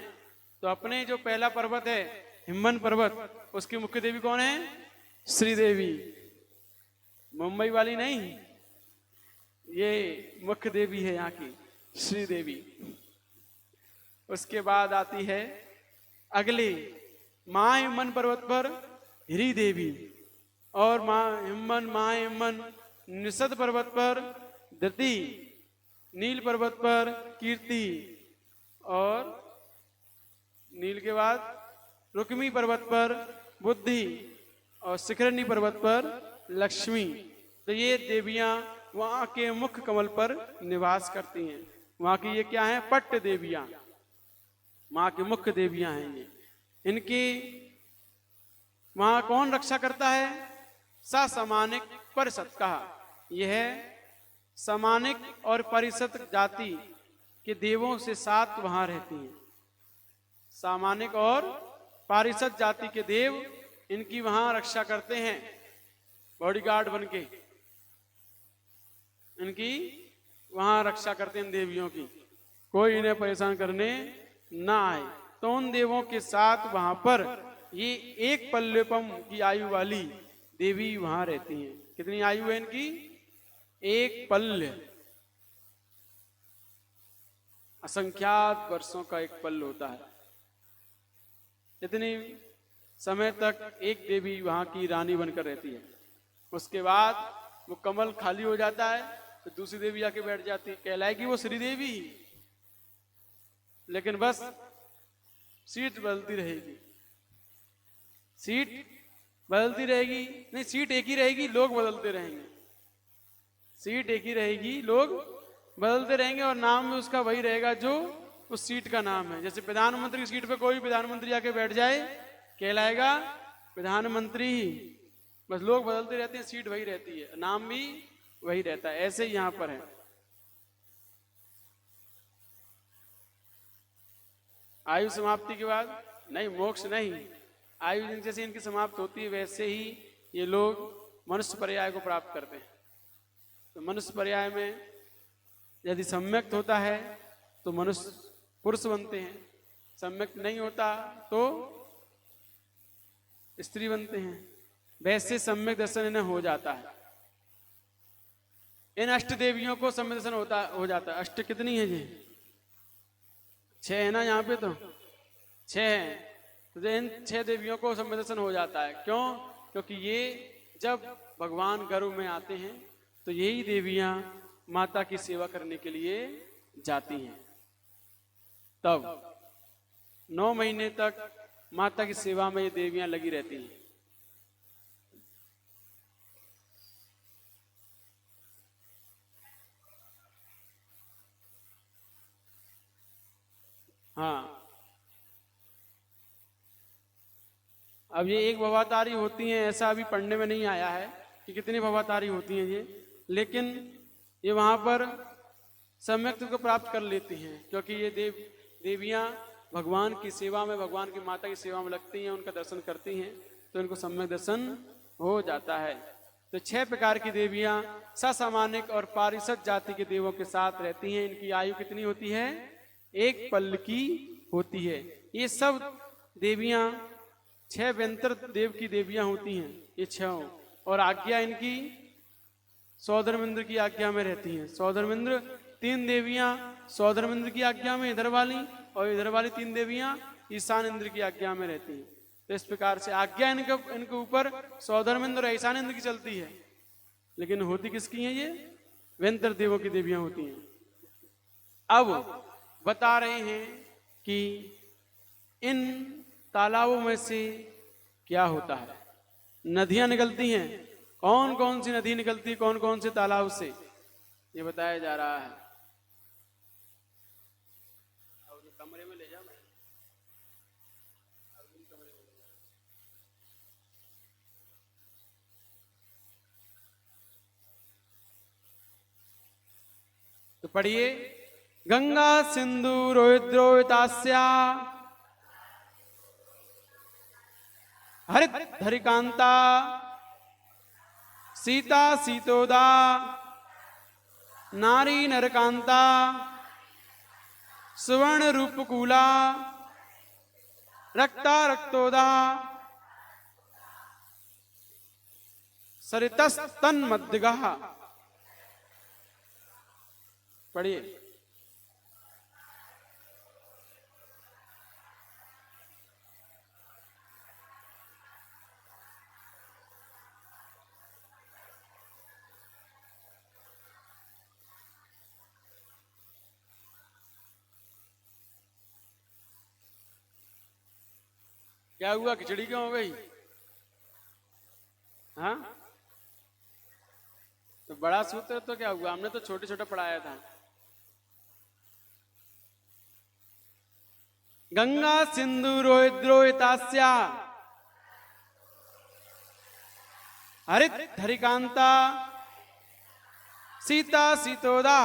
तो अपने जो पहला पर्वत है हिमवन पर्वत, उसकी मुख्य देवी कौन है? श्री देवी। मुंबई वाली नहीं, ये मुख्य देवी है यहाँ की, श्री देवी। उसके बाद आती है अगले माँ हिमवन पर्वत पर हिरी देवी, और माँ हिमवन निषद पर्वत पर दिति, नील पर्वत पर कीर्ति, और नील के बाद रुक्मी पर्वत पर बुद्धि, और शिखरणी पर्वत पर लक्ष्मी। तो ये देवियां वहां के मुख्य कमल पर निवास करती हैं। वहां की ये क्या है? पट्ट देवियां, वहां की मुख्य देवियां हैं ये। इनकी वहां कौन रक्षा करता है? सामानिक परिषद कहा। यह है सामानिक और परिषद जाति के देवों से साथ वहां रहती हैं। सामानिक और पारिषद जाति के देव इनकी वहां रक्षा करते हैं, बॉडीगार्ड बनके इनकी वहां रक्षा करते हैं देवियों की, कोई इन्हें परेशान करने ना आए। तो उन देवों के साथ वहां पर ये एक पल्लेपम की आयु वाली देवी वहां रहती हैं। कितनी आयु है इनकी? एक पल्ल, असंख्यात वर्षों का एक पल्ल होता है। इतनी समय तक एक देवी वहां की रानी बनकर रहती है। उसके बाद वो कमल खाली हो जाता है तो दूसरी देवी आके बैठ जाती है, कहलाएगी वो श्री देवी, लेकिन बस सीट बदलती रहेगी। सीट बदलती रहेगी नहीं, सीट एक ही रहेगी, लोग बदलते रहेंगे। सीट एक ही रहेगी, लोग बदलते रहेंगे, और नाम भी उसका वही रहेगा जो उस सीट का नाम है। जैसे प्रधानमंत्री की सीट पे कोई प्रधानमंत्री आके बैठ जाए, कहलाएगा प्रधानमंत्री ही। बस लोग बदलते रहते हैं, सीट वही रहती है, नाम भी वही रहता है। ऐसे ही यहां पर है। आयु समाप्ति के बाद नहीं, मोक्ष नहीं, आयु जैसे इनकी समाप्त होती है वैसे ही ये लोग मनुष्य पर्याय को प्राप्त करते हैं। तो मनुष्य पर्याय में यदि सम्यक्त होता है तो मनुष्य पुरुष बनते हैं, सम्यक्त नहीं होता तो स्त्री बनते हैं। वैसे सम्यक दर्शन इन्हें हो जाता है। इन अष्ट देवियों को सम्यक दर्शन हो जाता है। अष्ट कितनी है जी? 6 है ना, यहाँ पे तो 6 है। तो इन 6 देवियों को सम्यक दर्शन हो जाता है। क्यों? क्योंकि ये जब भगवान गर्भ में आते हैं तो यही देवियां माता की सेवा करने के लिए जाती हैं। तब 9 महीने तक माता की सेवा में ये देवियां लगी रहती हैं। हाँ, अब ये एक भवातारी होती हैं, ऐसा अभी पढ़ने में नहीं आया है कि कितनी भवातारी होती हैं ये, लेकिन ये वहाँ पर सम्यक्त्व को प्राप्त कर लेती हैं, क्योंकि ये देवियाँ भगवान की सेवा में, भगवान की माता की सेवा में लगती हैं, उनका दर्शन करती हैं, तो इनको सम्यक दर्शन हो जाता है। तो 6 प्रकार की देवियाँ ससामान्यिक और पारिषद जाति के देवों के साथ रहती हैं। इनकी आयु कितनी होती है? 1 पल की होती है। ये सब देवियाँ 6 व्यंतर देव की देवियाँ होती हैं, ये 6। और आज्ञा इनकी सौधर्मेंद्र की आज्ञा में रहती हैं। सौधर्मेंद्र 3 देवियाँ सौधर्मेंद्र की आज्ञा में इधर वाली, और इधर वाली 3 देवियाँ ईशान इंद्र की आज्ञा में रहती हैं। तो इस प्रकार से आज्ञा इनके ऊपर सौधर्मेंद्र और ईशान इंद्र की चलती है, लेकिन होती किसकी हैं? ये व्यंतर देवों की देवियाँ होती हैं। अब बता रहे हैं कि इन तालाबों में से क्या होता है। नदियां निकलती हैं। कौन कौन सी नदी निकलती है कौन कौन से तालाब से, ये बताया जा रहा है। कमरे में ले जा, मैं तो पढ़िए। गंगा सिंधु रोहिद्रोहितास्या हरित धरिकांता सीता सीतोदा नारी नरकांता सुवर्ण रूपकूला रक्ता रक्तोदा सरितस्तन मध्यगा। पढ़िए। क्या हुआ? खिचड़ी क्यों हो गई? हाँ, तो बड़ा सूत्र तो क्या हुआ? हमने तो छोटे छोटे पढ़ाया था। गंगा सिंधु रोहिद्रोहितास्या हरित धरिकांता सीता सीतोदा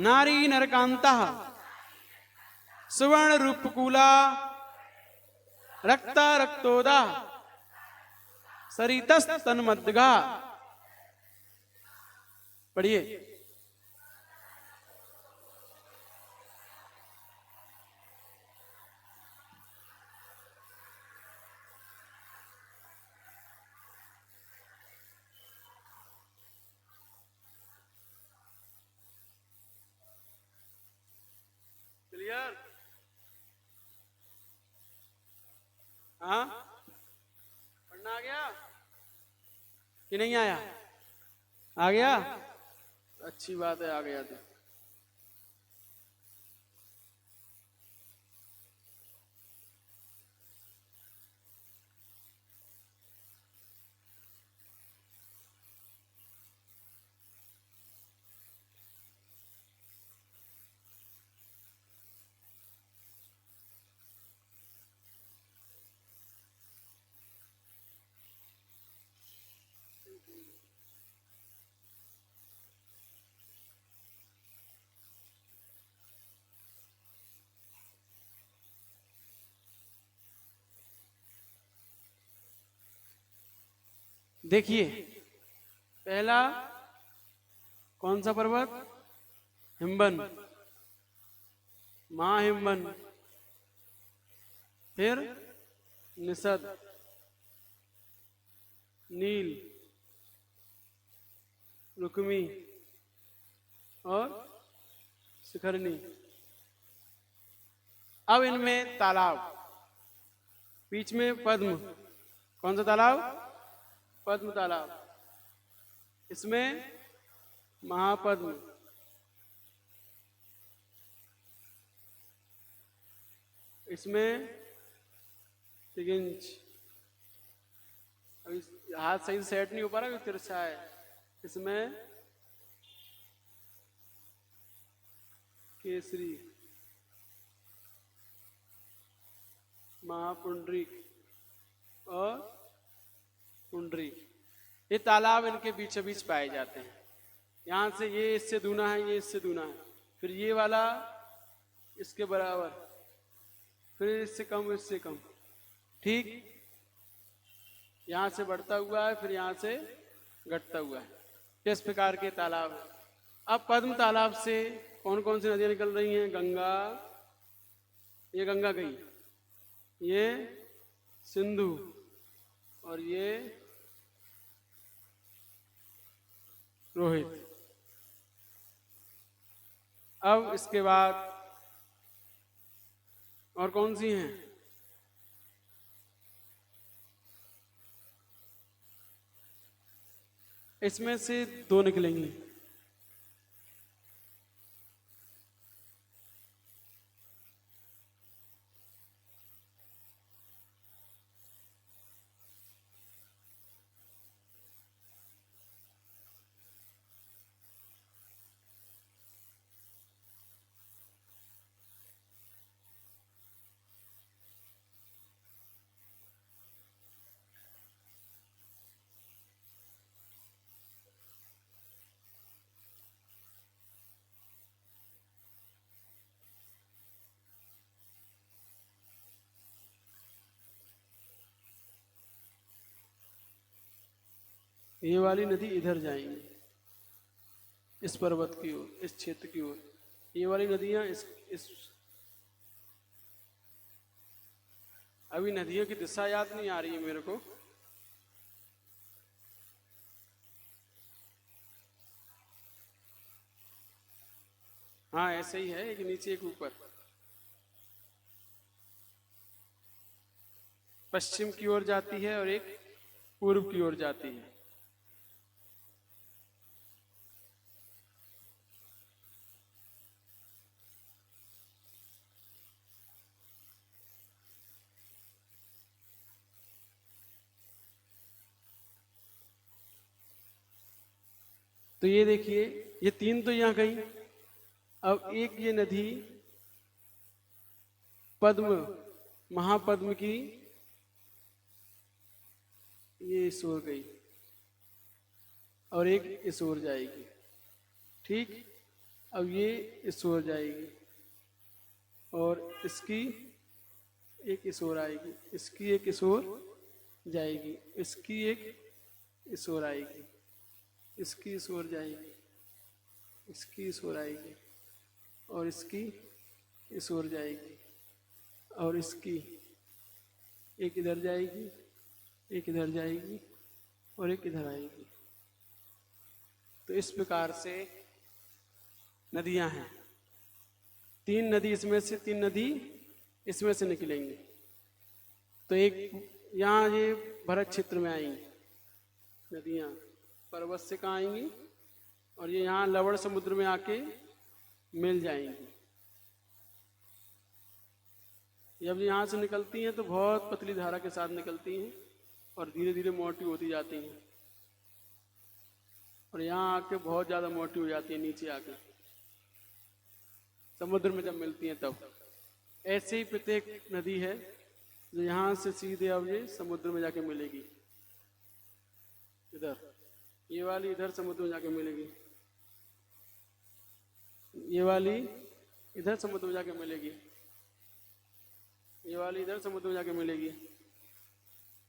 नारी नरकांता सुवर्ण रूपकूला रक्ता रक्तोदा सरितस्तन मध्यगा। पढ़िए। क्लियर? हाँ, पढ़ना आ गया कि नहीं आया? आ गया, अच्छी बात है, आ गया तो। देखिए, पहला कौन सा पर्वत? हिम्बन, महाहिम्बन, फिर निषद, नील, रुक्मी और शिखरनी। अब इनमें तालाब, बीच में पद्म। कौन सा तालाब? पद्म तालाब। इसमें महापद्म, इसमें तिगिंच। अभी हाथ सही से सेट नहीं हो पा रहा, तिरछा है। इसमें केसरी, महापुंडरीक और पुंडरी। ये तालाब इनके बीचों बीच पाए जाते हैं। यहाँ से ये इससे दूना है, ये इससे दूना है, फिर ये वाला इसके बराबर, फिर इससे कम, इससे कम, ठीक। यहाँ से बढ़ता हुआ है, फिर यहाँ से घटता हुआ है। किस प्रकार के तालाब हैं। अब पद्म तालाब से कौन कौन सी नदियाँ निकल रही हैं? गंगा, ये गंगा गई, ये सिंधु, और ये रोहित। अब इसके बाद और कौन सी हैं? इसमें से दो निकलेंगी। ये वाली नदी इधर जाएंगी, इस पर्वत की ओर, इस क्षेत्र की ओर। ये वाली नदियां इस अभी नदियों की दिशा याद नहीं आ रही है मेरे को। हाँ ऐसे ही है, एक नीचे एक ऊपर। पश्चिम की ओर जाती है और एक पूर्व की ओर जाती है। तो ये देखिए, ये तीन तो यहाँ गई। अब एक ये नदी पद्म, महापद्म की, ये इस ओर गई और एक इस ओर जाएगी, ठीक। अब ये इस ओर जाएगी और इसकी एक इस ओर आएगी, इसकी एक इस ओर जाएगी, इसकी एक इस ओर आएगी, इसकी इस ओर जाएगी, इसकी इस ओर आएगी, और इसकी इस ओर जाएगी, और इसकी एक इधर जाएगी, एक इधर जाएगी, और एक इधर आएगी। तो इस प्रकार से नदियां हैं। तीन नदी इसमें से, तीन नदी इसमें से निकलेंगी। तो एक यहाँ ये भरत क्षेत्र में आएंगी नदियां, पर्वत से कहाँ आएंगी, और ये यहाँ लवण समुद्र में आके मिल जाएंगी। जब यहाँ से निकलती हैं तो बहुत पतली धारा के साथ निकलती हैं और धीरे धीरे मोटी होती जाती हैं, और यहाँ आके बहुत ज़्यादा मोटी हो जाती है नीचे आके समुद्र में जब मिलती हैं तब। ऐसे ही प्रत्येक नदी है जो यहाँ से सीधे अब ये समुद्र में जाके मिलेगी। इधर ये वाली इधर समुद्र में जाके मिलेगी, ये वाली इधर समुद्र में जाके मिलेगी, ये वाली इधर समुद्र में जाके मिलेगी।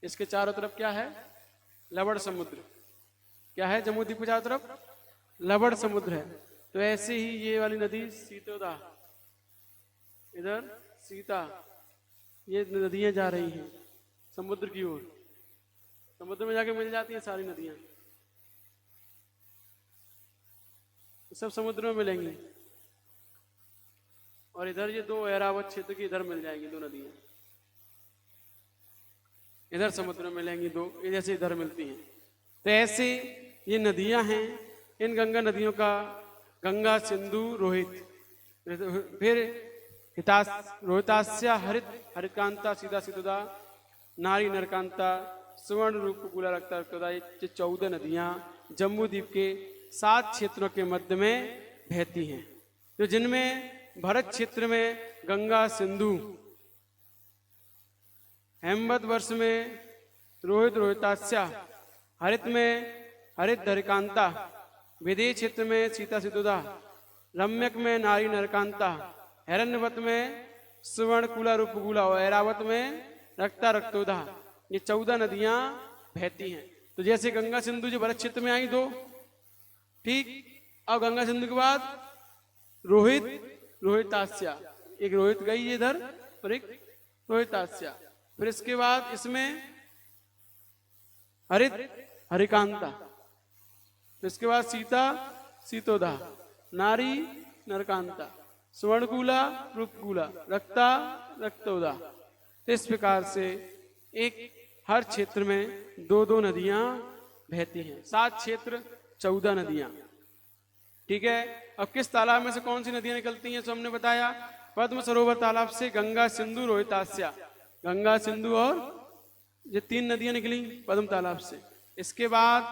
इसके चारों तरफ क्या है? लवण समुद्र। क्या है जम्मू द्वीप के चारों तरफ? लवण समुद्र है। तो ऐसे ही ये वाली नदी सीतोदा, इधर सीता, ये नदियां जा रही हैं समुद्र की ओर, समुद्र में जाके मिल जाती हैं सारी नदियां, सब समुद्र में मिलेंगी। और इधर ये दो ऐरावत क्षेत्र की इधर मिल जाएंगी दो नदियां, इधर समुद्र में मिलेंगी दो, इधर से इधर मिलती हैं। तो ऐसे ये नदियां हैं। इन गंगा नदियों का गंगा, सिंधु, रोहित, फिर रोहितास्या हरित हरितकांता सीधा सीधा नारी नरकांता सुवर्ण रूप गुला रखता रखता, ये 14 नदियां जम्मू द्वीप के 7 क्षेत्रों के मध्य में बहती हैं। तो जिनमें भरत क्षेत्र में गंगा, सिंधु, हेमवत वर्ष में रोहित रोहितास्या, हरित में हरित हरिकांता, विदेह क्षेत्र में सीता सितोदा, रम्यक में नारी नरकांता, हिरण्यवत में सुवर्णकुला रूपकुला और ऐरावत में रक्ता रक्तोदा। ये 14 नदियां बहती हैं। तो जैसे गंगा सिंधु जो भरत क्षेत्र में आई दो, ठीक। अब गंगा सिंधु के बाद रोहित, रोहितास्या, एक रोहित गई इधर और एक रोहितास्या। फिर इसके बाद इसमें हरित, हरिकांता। इसके बाद सीता सीतोदा, नारी नरकांता, सुवर्णकुला रूपकुला, रक्ता रक्तोदा। इस प्रकार से एक हर क्षेत्र में 2-2 नदियां बहती हैं। 7 क्षेत्र 14 नदियां, ठीक है। अब किस तालाब में से कौन सी नदियां निकलती हैं, तो हमने बताया पद्म सरोवर तालाब से गंगा सिंधु रोहितास्या। गंगा सिंधु और ये 3 नदियां निकली पद्म तालाब से। इसके बाद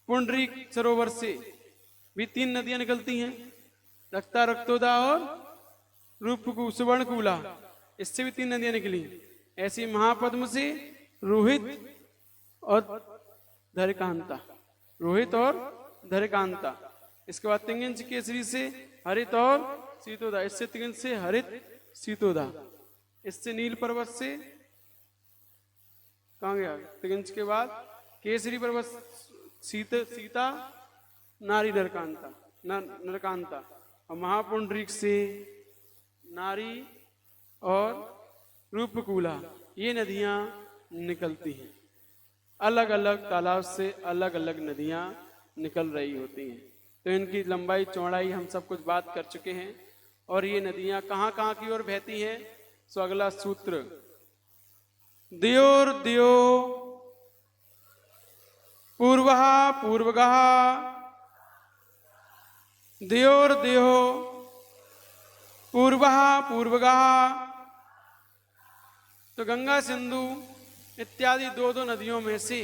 पुंडरीक सरोवर से भी 3 नदियां निकलती हैं, रक्ता रक्तोदा और रूपकू सुवर्णकुला। इससे भी 3 नदियां निकली। ऐसी महापद्म से रोहित और धरिकांता, रोहित और धरिकांता। इसके बाद तिंगिंच केसरी से हरित और सीतोदा, इससे तिंगिंच से हरित सीतोदा। इससे नील पर्वत से कहाँ गया, तिंगिंच के बाद केसरी पर्वत सीता नारी नरकांता, नरकांता। और महापुंडरीक से नारी और रूपकुला, ये नदियां निकलती हैं। अलग अलग तालाब से अलग अलग नदियां निकल रही होती हैं। तो इनकी लंबाई चौड़ाई हम सब कुछ बात कर चुके हैं। और ये नदियां कहाँ कहाँ की ओर बहती हैं, सो अगला सूत्र दियोर दियो पूर्वः पूर्वगः, दियोर दियो पूर्वः पूर्वगः। तो गंगा सिंधु इत्यादि 2-2 नदियों में से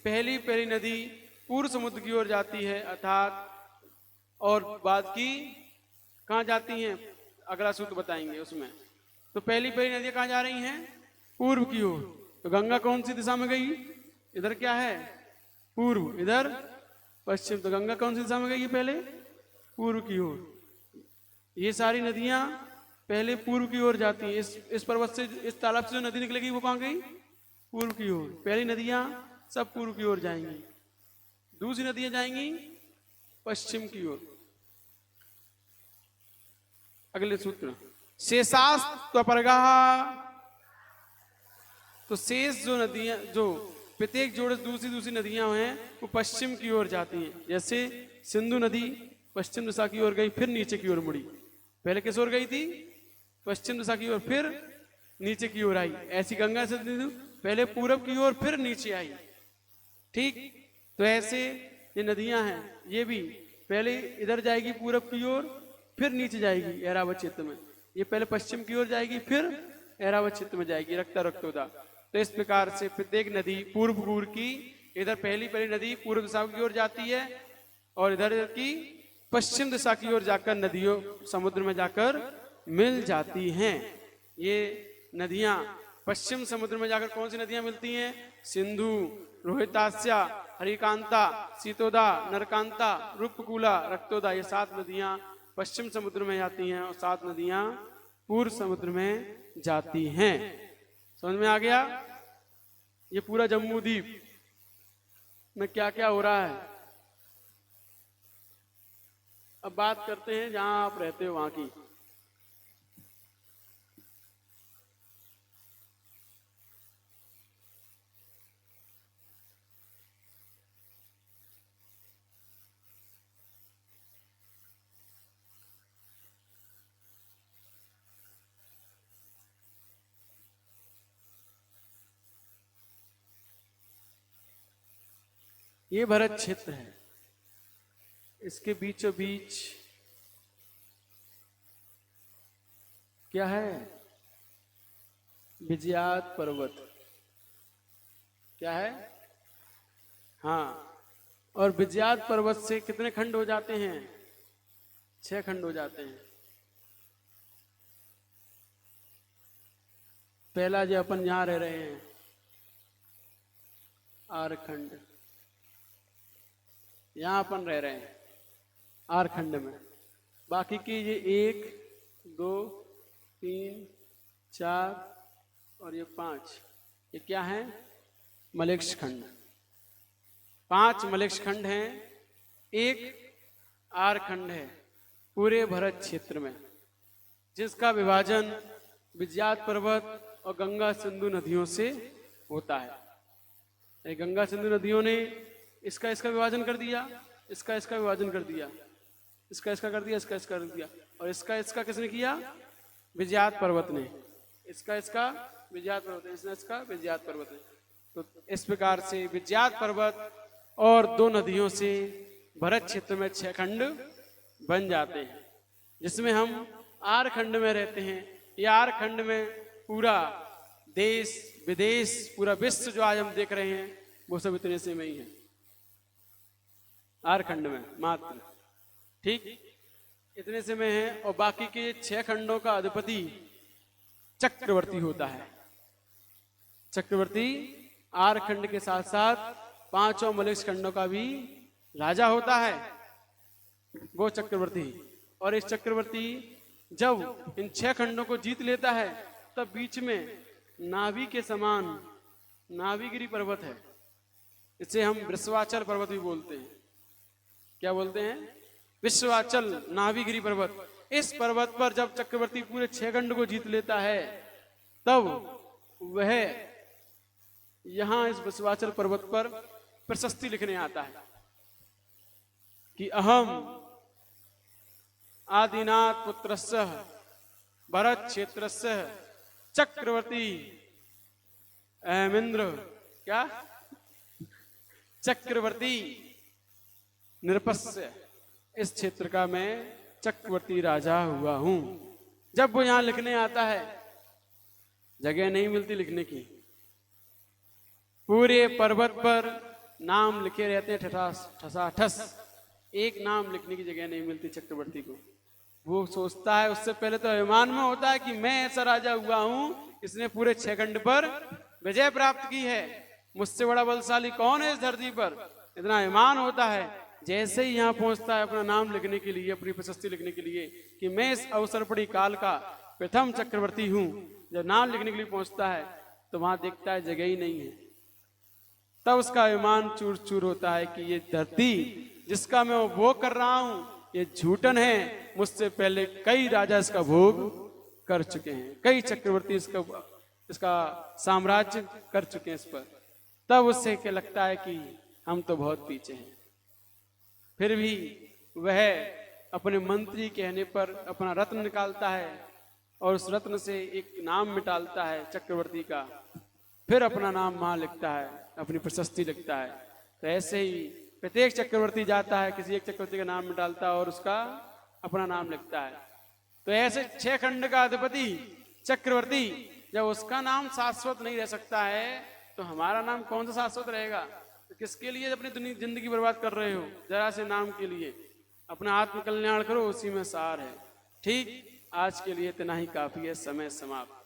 पहली नदी पूर्व समुद्र की ओर जाती है, अर्थात, और बाद की कहाँ जाती हैं, अगला सूत्र बताएंगे उसमें। तो पहली नदियां कहाँ जा रही हैं, पूर्व की ओर। तो गंगा कौन सी दिशा में गई, इधर क्या है पूर्व, इधर पश्चिम। तो गंगा कौन सी दिशा में गई है, पहले पूर्व की ओर। ये सारी नदियां पहले पूर्व की ओर जाती हैं। इस पर्वत से, इस तालाब से जो नदी निकलेगी वो कहाँ गई, पूर्व की ओर। पहली नदियां सब पूर्व की ओर जाएंगी, दूसरी नदियां जाएंगी पश्चिम की ओर। अगले सूत्र शेषास्त्वपरगा। तो शेष जो नदियां, जो प्रत्येक जोड़े दूसरी नदियां हैं, वो पश्चिम की ओर जाती हैं। जैसे सिंधु नदी पश्चिम दिशा की ओर गई, फिर नीचे की ओर मुड़ी। पहले किस ओर गई थी, पश्चिम दिशा की ओर, फिर नीचे की ओर आई। ऐसी गंगा सिंधु पहले पूरब की ओर, फिर नीचे आई, ठीक। तो ऐसे ये नदियां हैं, ये भी पहले इधर जाएगी पूरब की ओर, फिर नीचे जाएगी ऐरावत क्षेत्र में। ये पहले पश्चिम की ओर जाएगी, फिर ऐरावत क्षेत्र में जाएगी, रक्ता रक्तोदा। तो इस प्रकार से प्रत्येक नदी पूर्व की, इधर पहली नदी पूर्व दिशा की ओर जाती है, और इधर की पश्चिम दिशा की ओर जाकर नदियों समुद्र में जाकर मिल जाती हैं। ये नदियां पश्चिम समुद्र में जाकर कौन सी नदियां मिलती हैं, सिंधु, रोहितास्या, हरिकांता, सीतोदा, नरकांता, रूपकुला, रक्तोदा। ये 7 नदियां पश्चिम समुद्र में जाती हैं और 7 नदियां पूर्व समुद्र में जाती हैं। समझ में आ गया। ये पूरा जम्मू द्वीप में क्या क्या हो रहा है। अब बात करते हैं जहां आप रहते हो वहां की। ये भरत क्षेत्र है, इसके बीचों बीच क्या है, विजयात पर्वत। क्या है, हाँ। और विजयात पर्वत से कितने खंड हो जाते हैं, 6 खंड हो जाते हैं। पहला जो अपन यहां रह रहे हैं आरखंड, यहाँ अपन रह रहे हैं आर खंड में। बाकी की ये 1 2 3 4 और ये 5, ये क्या है? मलेक्ष खंड। 5 मलेक्ष खंड हैं, एक आर खंड है पूरे भरत क्षेत्र में, जिसका विभाजन विज्यात पर्वत और गंगा सिंधु नदियों से होता है। ये गंगा सिंधु नदियों ने इसका विभाजन कर दिया, इसका विभाजन कर दिया, इसका कर दिया, इसका कर दिया, और इसका किसने किया? विज्यात पर्वत ने। इसका विज्यात पर्वत ने, इसका विज्यात पर्वत ने। तो इस प्रकार से विज्यात पर्वत और 2 नदियों से भरत क्षेत्र में 6 खंड बन जाते हैं, जिसमें हम आर खंड में रहते हैं। ये आर खंड में पूरा देश विदेश, पूरा विश्व जो आज हम देख रहे हैं, वो सब इतने से में ही है, आर खंड में मात्र। ठीक, इतने से में है। और बाकी के 6 खंडों का अधिपति चक्रवर्ती होता है। चक्रवर्ती आर खंड के साथ साथ 5 मलेक्ष खंडों का भी राजा होता है, वो चक्रवर्ती। और इस चक्रवर्ती जब इन 6 खंडों को जीत लेता है, तब बीच में नाभि के समान नाभिगिरी पर्वत है, इसे हम वृषवाचल पर्वत भी बोलते हैं। क्या बोलते हैं? विश्वाचल नाभिगिरी पर्वत। इस पर्वत पर जब चक्रवर्ती पूरे 6 खंड को जीत लेता है, तब वह यहां इस विश्वाचल पर्वत पर प्रशस्ति लिखने आता है कि अहम आदिनाथ पुत्रस्य भरत क्षेत्रस्य चक्रवर्ती अहमेंद्र, क्या चक्रवर्ती निरपस्य, इस क्षेत्र का मैं चक्रवर्ती राजा हुआ हूं। जब वो यहां लिखने आता है, जगह नहीं मिलती लिखने की, पूरे पर्वत पर नाम लिखे रहते हैं ठसाठस, एक नाम लिखने की जगह नहीं मिलती चक्रवर्ती को। वो सोचता है, उससे पहले तो अभिमान में होता है कि मैं ऐसा राजा हुआ हूं, इसने पूरे 6 खंड पर विजय प्राप्त की है, मुझसे बड़ा बलशाली कौन है इस धरती पर, इतना अभिमान होता है। जैसे ही यहाँ पहुंचता है अपना नाम लिखने के लिए, अपनी प्रशस्ति लिखने के लिए कि मैं इस अवसर पड़ी काल का प्रथम चक्रवर्ती हूं, जब नाम लिखने के लिए पहुंचता है तो वहां देखता है जगह ही नहीं है। तब उसका अभिमान चूर चूर होता है कि ये धरती जिसका मैं उपभोग कर रहा हूं, ये झूठन है, मुझसे पहले कई राजा इसका भोग कर चुके हैं, कई चक्रवर्ती इसका साम्राज्य कर चुके हैं इस पर। तब उससे क्या लगता है कि हम तो बहुत पीछे हैं। फिर भी वह अपने मंत्री कहने पर अपना रत्न निकालता है और उस रत्न से एक नाम मिटालता है चक्रवर्ती का, फिर अपना नाम वहां लिखता है, अपनी प्रशस्ति लिखता है। तो ऐसे ही प्रत्येक चक्रवर्ती जाता है, किसी एक चक्रवर्ती का नाम मिटालता है और उसका अपना नाम लिखता है। तो ऐसे 6 खंड का अधिपति चक्रवर्ती, जब उसका नाम शाश्वत नहीं रह सकता है, तो हमारा नाम कौन सा शाश्वत रहेगा? तो किसके लिए अपनी जिंदगी बर्बाद कर रहे हो? जरा से नाम के लिए। अपना आत्म कल्याण करो, उसी में सार है। ठीक, आज के लिए इतना ही काफी है, समय समाप्त।